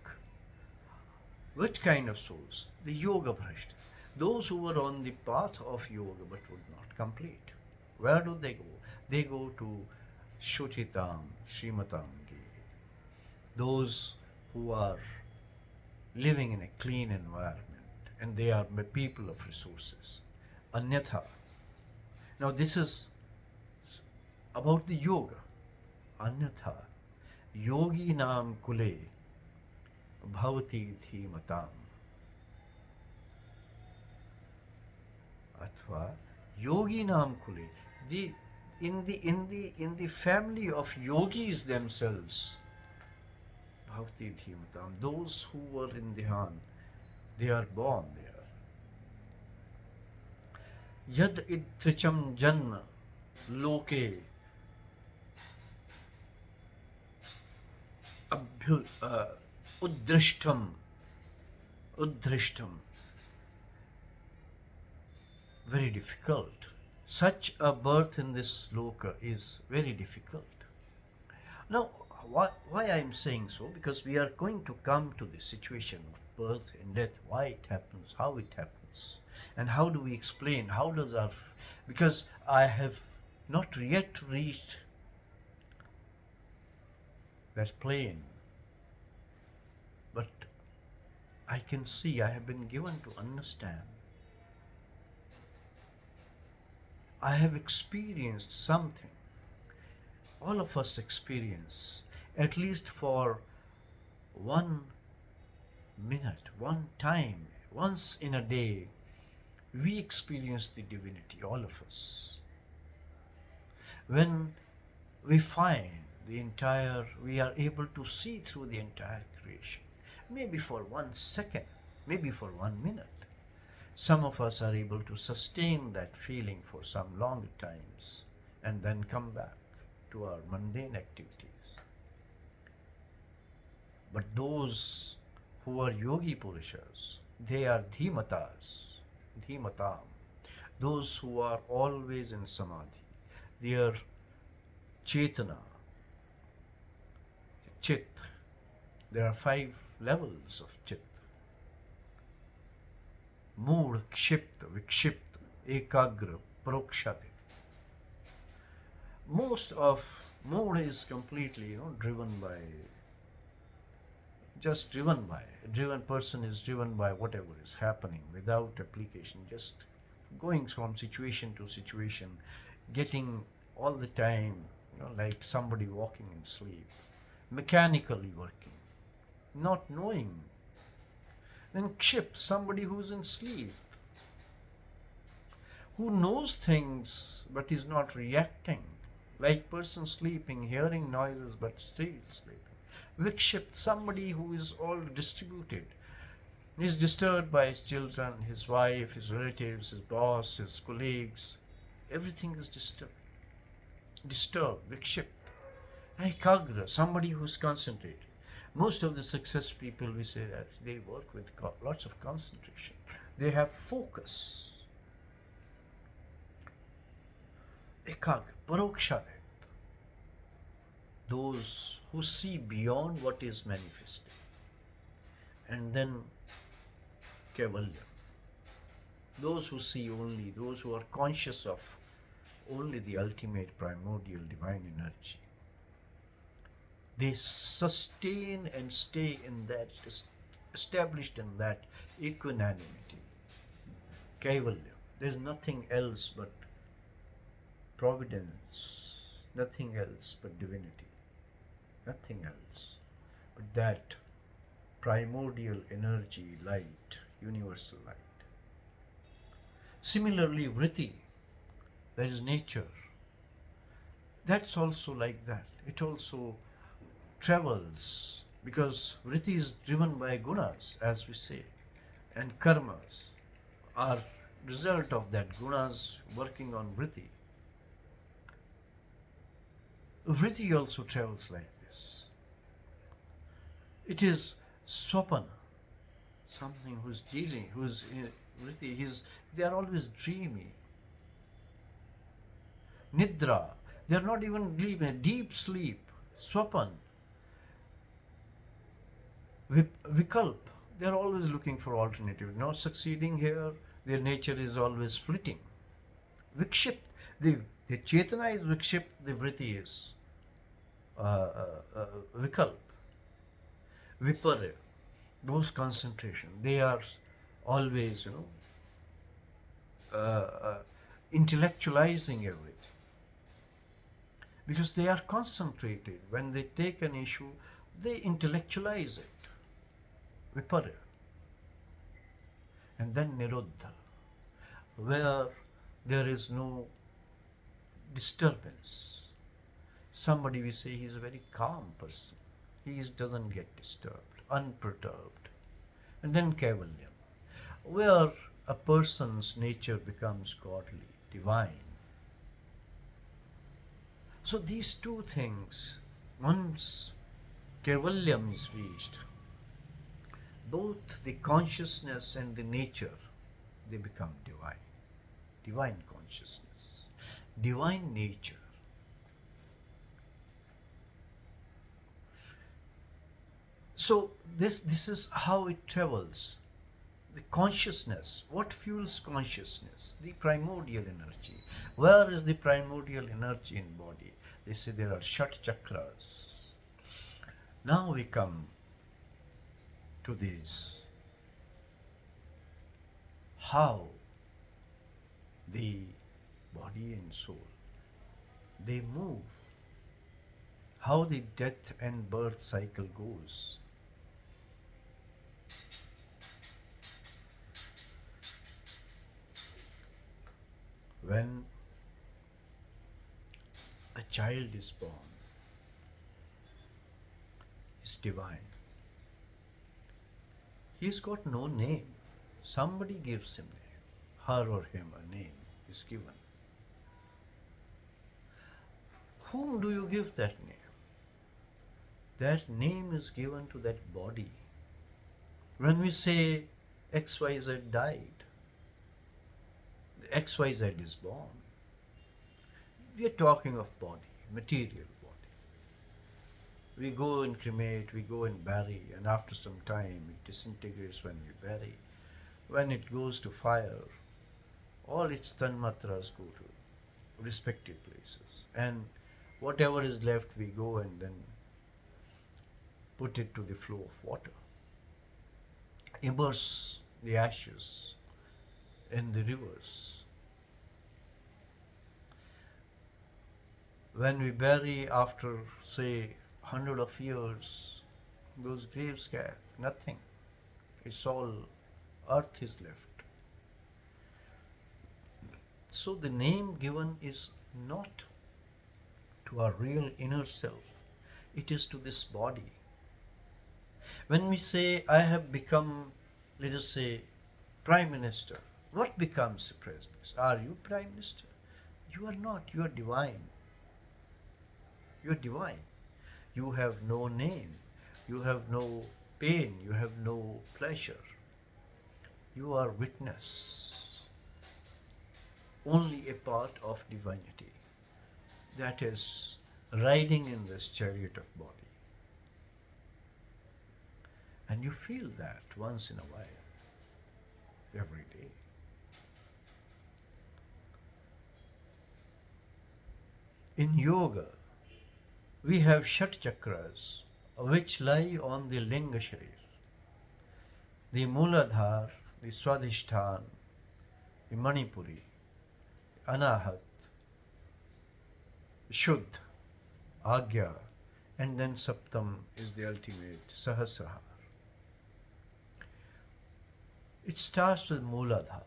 What kind of souls? The yoga bhrashta. Those who were on the path of yoga but would not complete. Where do they go? They go to Shuchitam, Srimatam Gehe. Those who are living in a clean environment and they are people of resources. Anyatha. Now this is about the yoga. Anyatha. Yogi nam kule bhavati dhimatam. Athva yogi nam kule. In the family of yogis themselves, bhavati dhimatam, those who were in dhyan, they are born there. Yad idtricham janma loke uddrishtam, very difficult. Such a birth in this loka is very difficult. Now, why I am saying so? Because we are going to come to the situation of birth and death, why it happens, how it happens, and how do we explain, how does our, because I have not yet reached that plane, but I can see, I have been given to understand. I have experienced something. All of us experience, at least for 1 minute, one time, once in a day, we experience the divinity, all of us. When we find we are able to see through the entire creation, maybe for 1 second, maybe for 1 minute. Some of us are able to sustain that feeling for some longer times and then come back to our mundane activities. But those who are yogi purushas, they are dhimatam, those who are always in samadhi, their chetana, chit. There are 5 levels of chit. Mood, kshipt, vikshipt, ekagra, prokshate. Most of mood is completely, driven by, just driven by. A driven person is driven by whatever is happening without application, just going from situation to situation, getting all the time, like somebody walking in sleep, mechanically working, not knowing. Then kshipt, somebody who's in sleep, who knows things but is not reacting, like person sleeping, hearing noises but still sleeping. Vikshipt, somebody who is all distributed. He is disturbed by his children, his wife, his relatives, his boss, his colleagues. Everything is disturbed. Vikshipt. Ekagra, somebody who is concentrated. Most of the success people, we say that they work with lots of concentration. They have focus. Ekagra, parokshadit. Those who see beyond what is manifested. And then kaivalya. Those who see only, those who are conscious of only the ultimate primordial divine energy. They sustain and stay in that, established in that equanimity. Kaivalya. There is nothing else but providence, nothing else but divinity, nothing else but that primordial energy, light, universal light. Similarly, vritti, that is nature. That's also like that. It also travels, because vritti is driven by gunas, as we say, and karmas are result of that gunas working on vritti. Vritti also travels like this. It is swapana, something who's dealing, who's vritti, they are always dreamy. Nidra, they are not even sleeping, deep sleep. Swapan, Vikalp, they are always looking for alternative, not succeeding here, their nature is always flitting. Vikshipt, the Chetana is Vikshipt, the Vritti is Vikalp. Vipare, those concentration, they are always, intellectualizing everything. Because they are concentrated. When they take an issue, they intellectualize it. Viparya. And then Nirodha, where there is no disturbance. Somebody, we say, he is a very calm person. He doesn't get disturbed, unperturbed. And then Kaivalyam, where a person's nature becomes godly, divine. So these two things, once Kaivalyam is reached, both the consciousness and the nature, they become divine. Divine consciousness, divine nature. So this is how it travels. The consciousness. What fuels consciousness? The primordial energy. Where is the primordial energy in body? They say there are Shat chakras. Now we come to this. How the body and soul they move, how the death and birth cycle goes. When a child is born, is divine. He's got no name. Somebody gives him name. Her or him a name is given. Whom do you give that name? That name is given to that body. When we say XYZ died, XYZ is born, we are talking of body, material body. We go and cremate, we go and bury, and after some time it disintegrates when we bury. When it goes to fire, all its tanmatras go to respective places. And whatever is left, we go and then put it to the flow of water. Immerse the ashes in the rivers. When we bury after, say, 100 of years, those graves get nothing. It's all earth is left. So the name given is not to our real inner self, it is to this body. When we say, I have become, let us say, Prime Minister, what becomes a Prime Minister? Are you Prime Minister? You are not, you are divine. You are divine. You have no name, you have no pain, you have no pleasure. You are witness, only a part of divinity that is riding in this chariot of body. And you feel that once in a while, every day. In yoga, we have Shat chakras which lie on the Linga Sharir, the Muladhar, the Swadhisthana, the Manipuri, Anahat, Shuddha, Agya, and then Saptam is the ultimate Sahasrahar. It starts with Muladhar.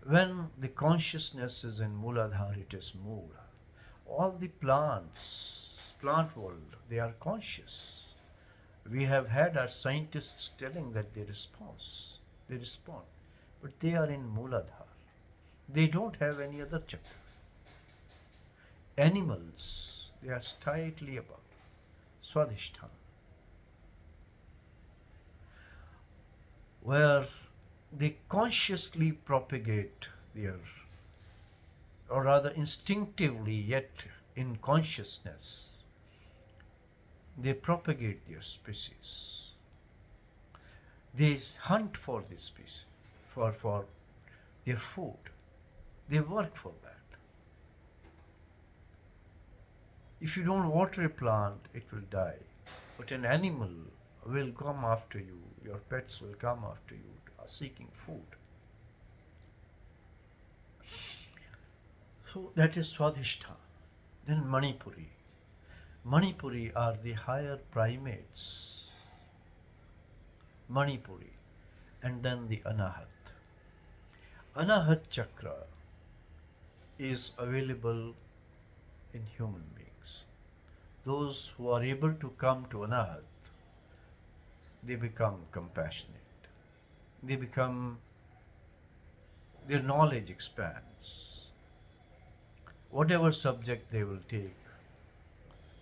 When the consciousness is in Muladhar, it is Mula. All the plants, plant world, they are conscious. We have had our scientists telling that they respond, but they are in Muladhar. They don't have any other chakra. Animals, they are tightly above Swadhisthana, where they consciously propagate their, or rather instinctively yet in consciousness, they propagate their species. They hunt for this species, for their food. They work for that. If you don't water a plant, it will die. But an animal will come after you, your pets will come after you, seeking food. So that is Swadhisthana. Then Manipuri. Manipuri are the higher primates. Manipuri. And then the Anahat. Anahat chakra is available in human beings. Those who are able to come to Anahat, they become compassionate. Their knowledge expands. Whatever subject they will take,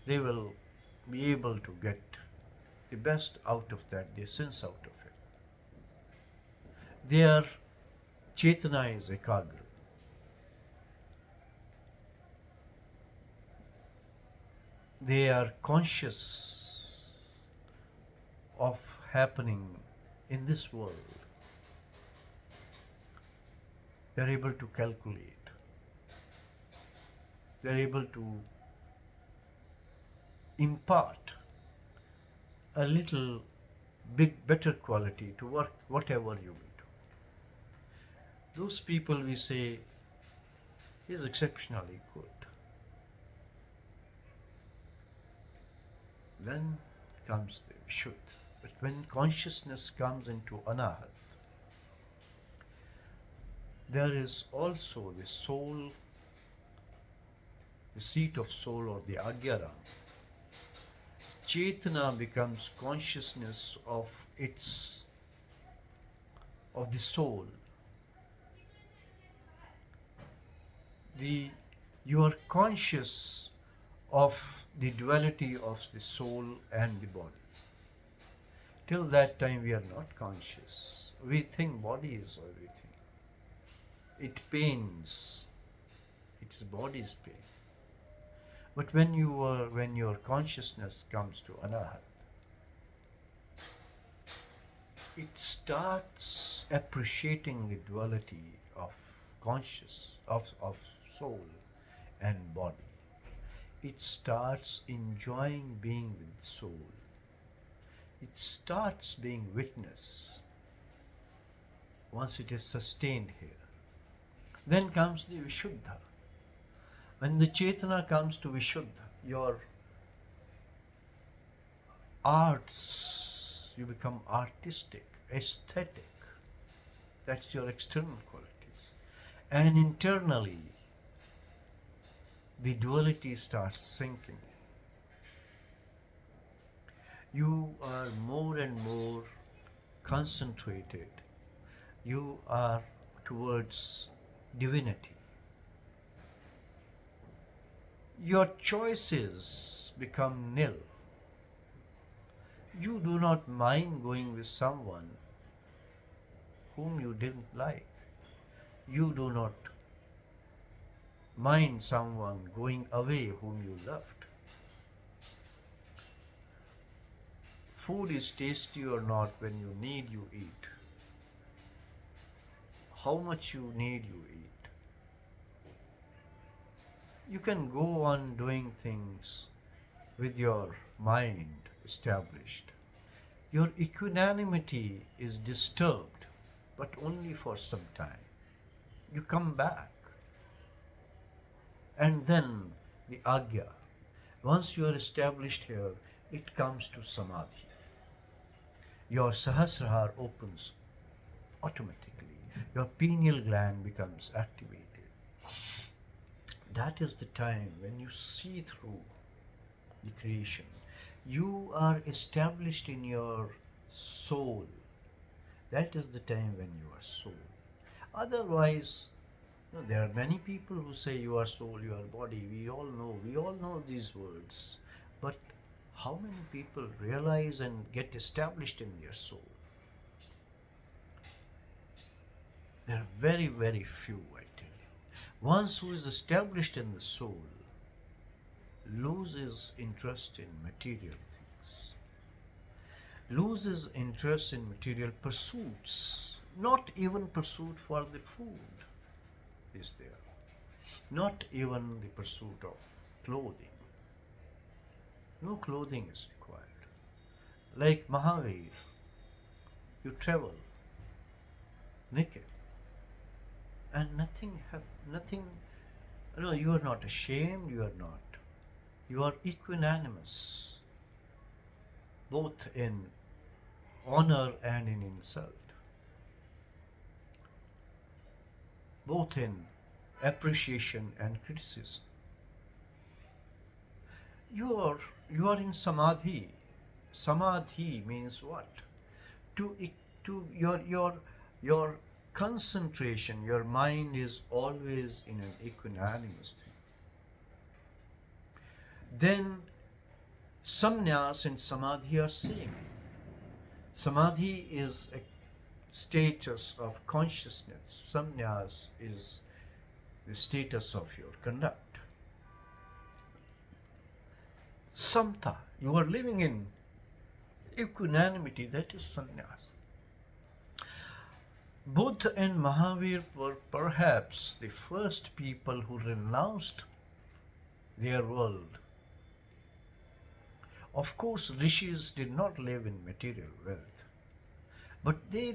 they will be able to get the best out of that, the sense out of it. Their Chetana is Ekagra. They are conscious of happening in this world, they're able to calculate, they're able to impart a little better quality to work whatever you will do. Those people we say is exceptionally good. Then comes the Vishuddha. But when consciousness comes into Anahat, there is also the soul, the seat of soul or the Agyaram. Chetana becomes consciousness of the soul. You are conscious of the duality of the soul and the body. Till that time we are not conscious. We think body is everything. It pains. It's the body's pain. But when your consciousness comes to Anahat, it starts appreciating the duality of of soul and body. It starts enjoying being with soul. It starts being witness once it is sustained here. Then comes the Vishuddha. When the Chetana comes to Vishuddha, your arts, you become artistic, aesthetic. That's your external qualities. And internally, the duality starts sinking. You are more and more concentrated. You are towards divinity. Your choices become nil. You do not mind going with someone whom you didn't like. You do not mind someone going away whom you loved. Food is tasty or not, when you need, you eat. How much you need, you eat. You can go on doing things with your mind established. Your equanimity is disturbed, but only for some time. You come back. And then the Agya. Once you are established here, it comes to Samadhi. Your Sahasrahar opens automatically. Your pineal gland becomes activated. That is the time when you see through the creation. You are established in your soul. That is the time when you are soul. Otherwise, there are many people who say you are soul, you are body. We all know these words. But how many people realize and get established in their soul? There are very, very few, I tell you. One who is established in the soul loses interest in material things, loses interest in material pursuits, not even pursuit for the food is there, not even the pursuit of clothing. No clothing is required. Like Mahavir, you travel naked and nothing, no, you are not ashamed, you are equanimous, both in honor and in insult, both in appreciation and criticism. You are in Samadhi. Samadhi means what? Your concentration, your mind is always in an equanimous thing. Then Samnyas and Samadhi are same. Samadhi is a status of consciousness. Samnyas is the status of your conduct. Samta, you are living in Equanimity, that is sannyas. Buddha and Mahavir were perhaps the first people who renounced their world. Of course, rishis did not live in material wealth, but they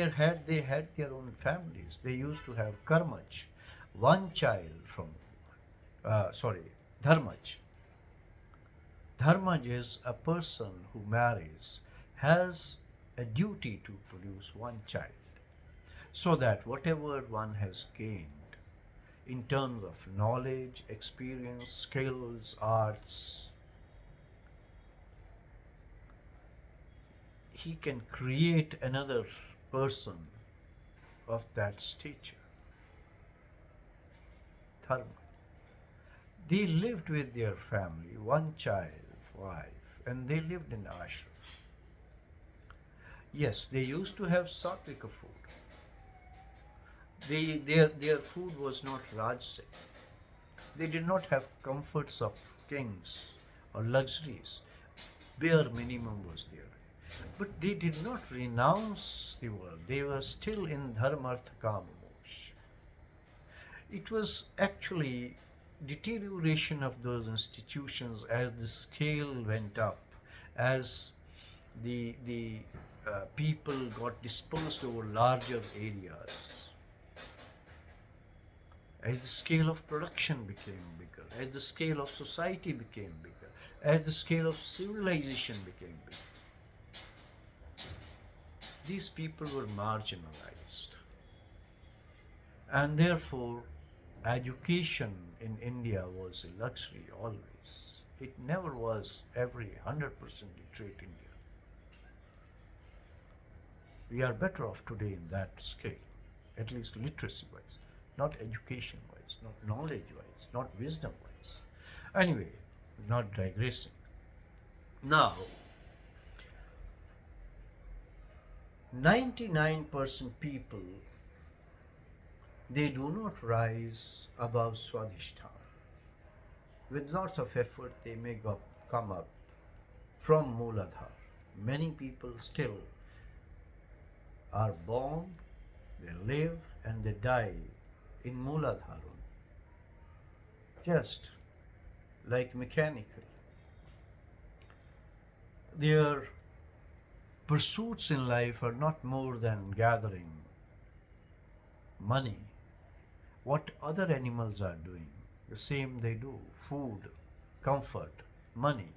had their own families. They used to have karmach, one child from, sorry, dharmaj. Dharmaj is a person who marries, has a duty to produce one child, so that whatever one has gained in terms of knowledge, experience, skills, arts, he can create another person of that stature. Dharma. They lived with their family, one child, wife, and they lived in ashram. Yes, they used to have satvika food. Their food was not rajasic. They did not have comforts of kings or luxuries. Bare minimum was there. But they did not renounce the world. They were still in dharmartha kama moksha. It was actually deterioration of those institutions as the scale went up, as the people got dispersed over larger areas, as the scale of production became bigger, as the scale of society became bigger, as the scale of civilization became bigger. These people were marginalized, and therefore education in India was a luxury always. It never was every 100% literate India. We are better off today in that scale, at least literacy wise, not education wise, not knowledge wise, not wisdom wise. Anyway, not digressing. Now, 99% people, they do not rise above Swadhisthana. With lots of effort, they may come up from Mooladhara. Many people still are born, they live, and they die in Mooladhara, just like mechanically. Their pursuits in life are not more than gathering money. What other animals are doing, the same they do. Food, comfort, money.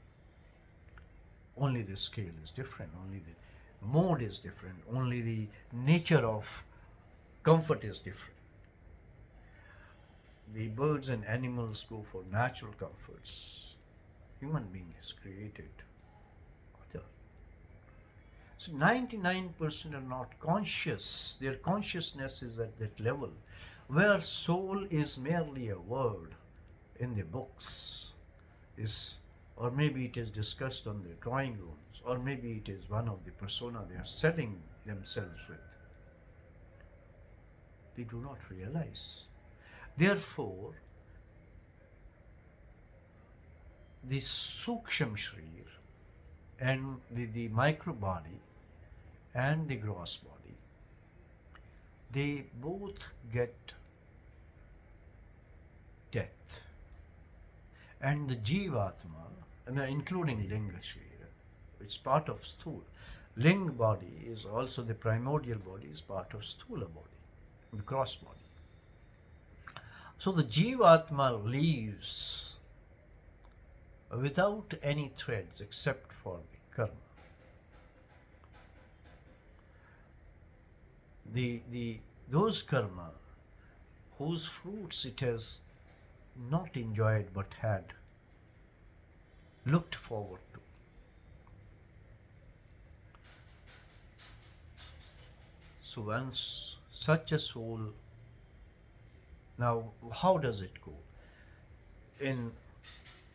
Only the scale is different, only the mode is different, only the nature of comfort is different. The birds and animals go for natural comforts. Human being is created other. So 99% are not conscious. Their consciousness is at that level where soul is merely a word in the books, or maybe it is discussed on the drawing rooms, or maybe it is one of the persona they are selling themselves with. They do not realize. Therefore, the Suksham Shrir and the micro body and the gross body, they both get death. And the Jivatma, including Linga Shrir, it's part of Sthula. Ling body is also the primordial body, is part of Sthula body, the gross body. So the Jivatma leaves without any threads except for the karma. Those karma whose fruits it has not enjoyed but had looked forward to. So once such a soul, now how does it go? In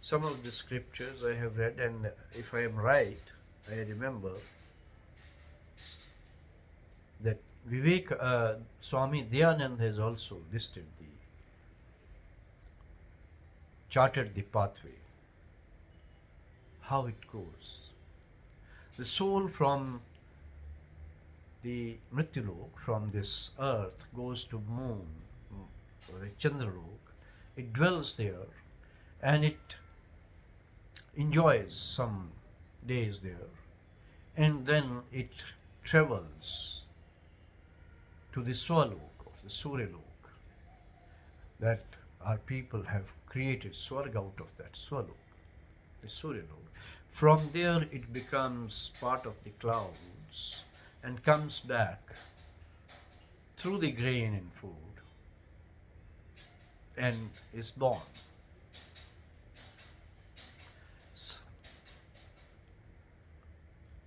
some of the scriptures I have read, and if I am right, I remember that Swami Dayanand has also charted the pathway, how it goes. The soul from the Mrityulok, from this earth, goes to moon or the Chandralok. It dwells there and it enjoys some days there, and then it travels to the Swalok or the Suryalok, that our people have created Swarg out of that Swalok, the Suryalok. From there it becomes part of the clouds and comes back through the grain and food and is born.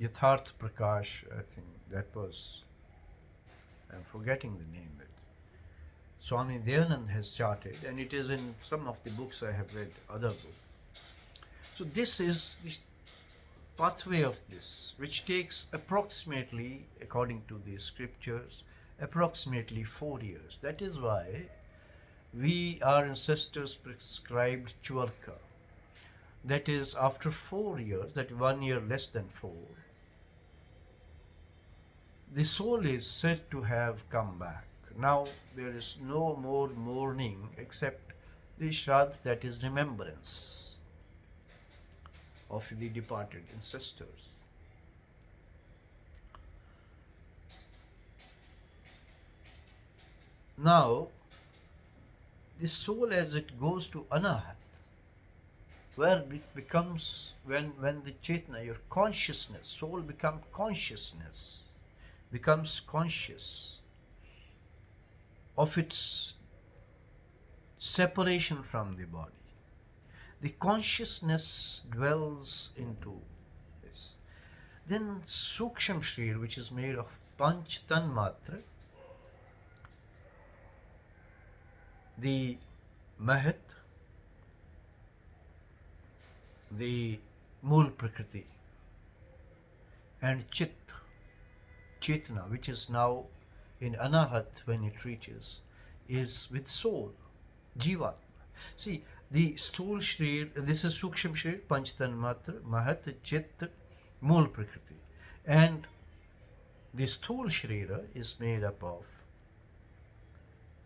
Yatharth Prakash, I think that was, I'm forgetting the name, but Swami Dayanand has charted, and it is in some of the books I have read, other books. So this is the pathway of this, which takes approximately, according to the scriptures, approximately 4 years. That is why our ancestors prescribed Chvarka. That is, after 4 years, that 1 year less than 4, the soul is said to have come back. Now there is no more mourning except the Shraddha, that is remembrance of the departed ancestors. Now, the soul, as it goes to Anahat, where it becomes, when the Chetna, your consciousness, soul becomes conscious of its separation from the body. The consciousness dwells into this. Then Suksham Shrir, which is made of Panch Tanmatra, the Mahat, the Mool Prakriti, and Chit, Chetna, which is now in Anahat when it reaches, is with soul, Jivatma. See, the Sthul Shrir, this is Suksham Shrir, Panchtan Matra, Mahat, Chit, Mool Prakriti. And the Sthul Shrira is made up of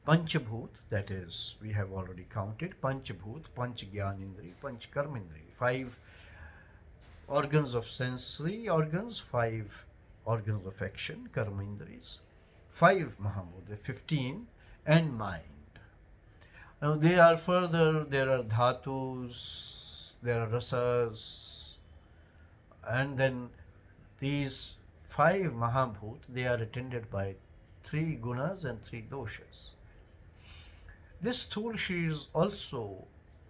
Panchabhut, that is, we have already counted, Panchabhut, Panch Gyanindri, Panch Karmindri, 5 organs of sensory organs, 5 organs of action, Karmindris, 5 Mahamudra, 15, and mind. Now they are further, there are dhatus, there are rasas, and then these 5 Mahabhut, they are attended by 3 gunas and 3 doshas. This Sthul Shrir is also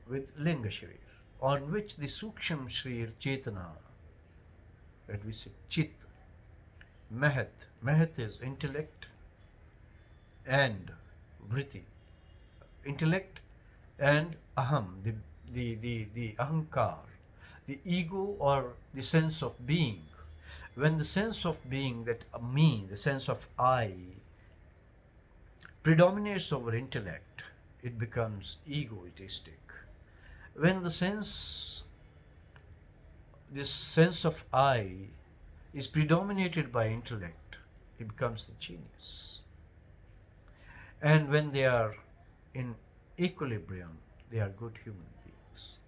with Linga Shrir, on which the Suksham Shrir Chetana, that we say Chit, Mahat. Mahat is intellect and Vritti. Intellect and Aham, the Ahankar, the ego or the sense of being. When the sense of being, that me, the sense of I, predominates over intellect, it becomes egoistic. When this sense of I is predominated by intellect, it becomes the genius. And when they are in equilibrium, they are good human beings.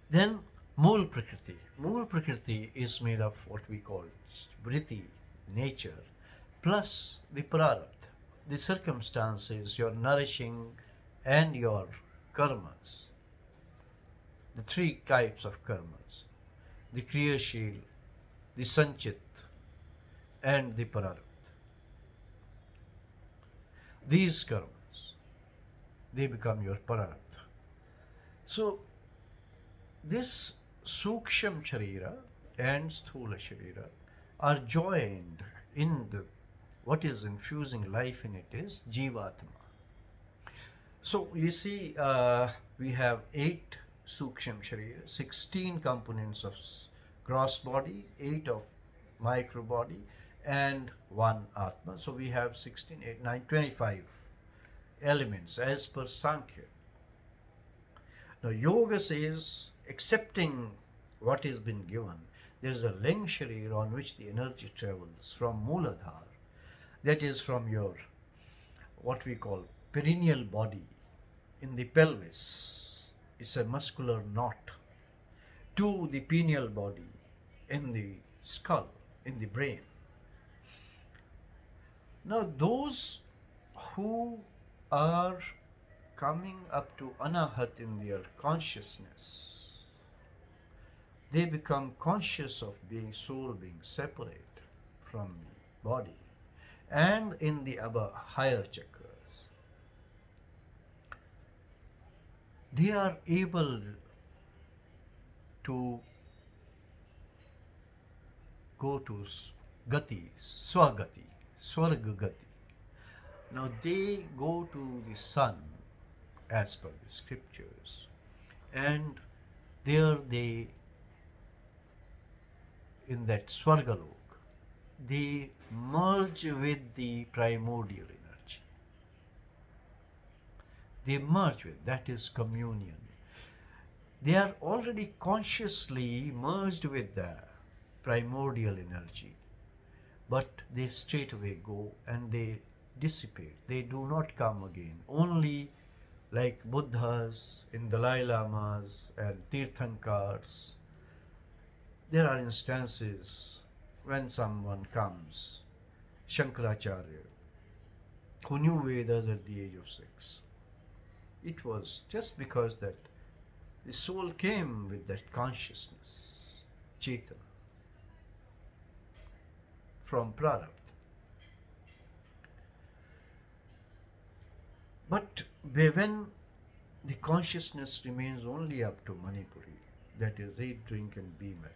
Then Mool Prakriti. Mool Prakriti is made of what we call Vritti, nature, plus the Prarabdha, the circumstances, your nourishing and your karmas. The 3 types of karmas, the Kriyashil, the Sanchit, and the Prarabdha. These karmas, they become your Prarabdha. So, this Suksham Sharira and Sthula Sharira are joined in the, what is infusing life in it is Jivatma. So, you see, we have 8 Suksham Sharira, 16 components of gross body, 8 of micro body, and 1 Atma. So we have 16, 8, 9, 25 elements as per Sankhya. Now Yoga says accepting what has been given, there is a link sharir on which the energy travels from Mooladhar, that is from your what we call perineal body in the pelvis, is a muscular knot, to the pineal body in the skull, in the brain. Now, those who are coming up to anahat in their consciousness, they become conscious of being soul, being separate from the body, and in the above higher chakras, they are able to go to gati, swagati, swargagati. Now they go to the sun as per the scriptures, and there they, in that swargalok, they merge with the primordial energy. They merge with, that is communion. They are already consciously merged with the primordial energy, but they straightway go and they dissipate. They do not come again. Only like Buddhas, in Dalai Lamas and Tirthankars, there are instances when someone comes, Shankaracharya, who knew Vedas at the age of 6. It was just because that the soul came with that consciousness, Chaitana, from Prarabdha. But when the consciousness remains only up to Manipuri, that is, eat, drink, and be merry,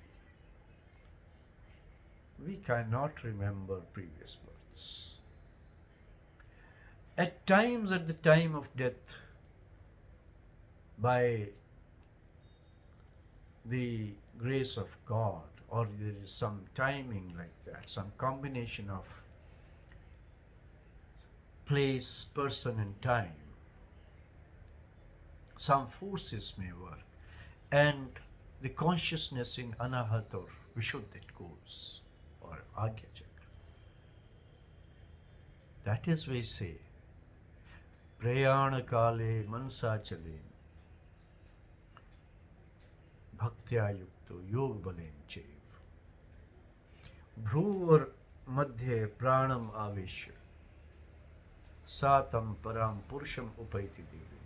we cannot remember previous births. At times, at the time of death, by the grace of God, or there is some timing like that, some combination of place, person, and time, some forces may work, and the consciousness in Anahat or Vishuddhit goes, or Agya Chakra. That is we say, Prayana Kale Mansa Chale Bhaktya Yukto Yog Balen Chev Bhruvar Madhye Pranam Aveshya Satam Param Purusham Upaiti Devi.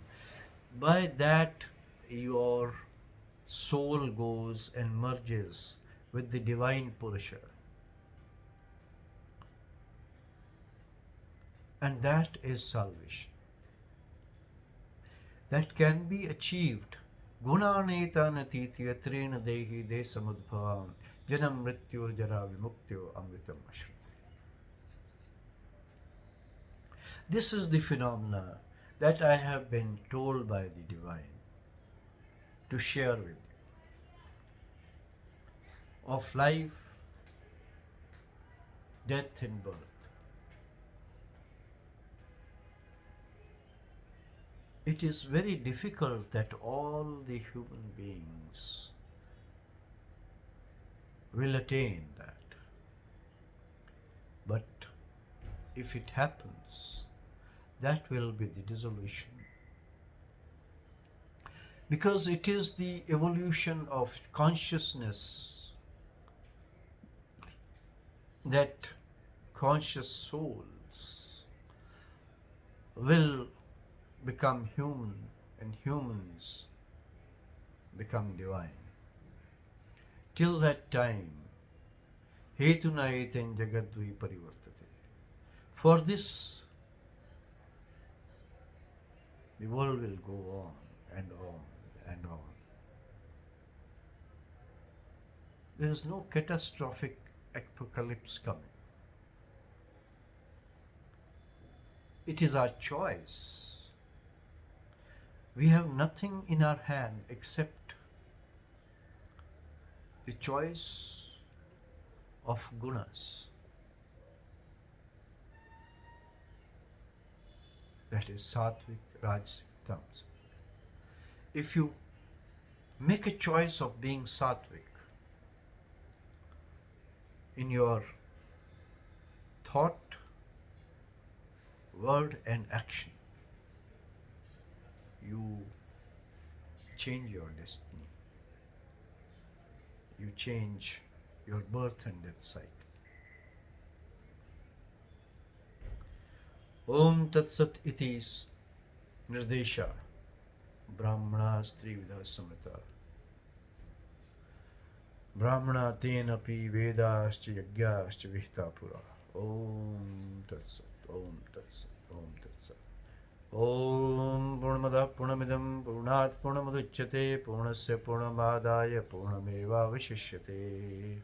By that your soul goes and merges with the divine Purusha. And that is salvation. That can be achieved. Gunaneta natiti atrena dehi desamudbhavan janam mrityur jara vimuktyo amritam ashrute. This is the phenomena that I have been told by the divine to share with you, of life, death and birth. It is very difficult that all the human beings will attain that. But if it happens, that will be the dissolution. Because it is the evolution of consciousness that conscious souls will become human and humans become divine. Till that time, hetuna eten jagadvi parivartate. For this, the world will go on and on and on. There is no catastrophic apocalypse coming. It is our choice. We have nothing in our hand except the choice of gunas. That is sattvic, rajasic, tamasic. If you Make a choice of being sattvic in your thought, word, and action. You change your destiny. You change your birth and death cycle. Om Tat Sat iti Nirdesha Brahmana Strivida Samrita Brahmana Tenapi Vedascha Yagyascha Vihta Pura. Om Tat Sat, Om Tat Sat, Om Tat Sat. Om Purnamada Purnamidam Purnat Purnamudachyate Purnasya Purnamadaya Purnameva Vishishyate.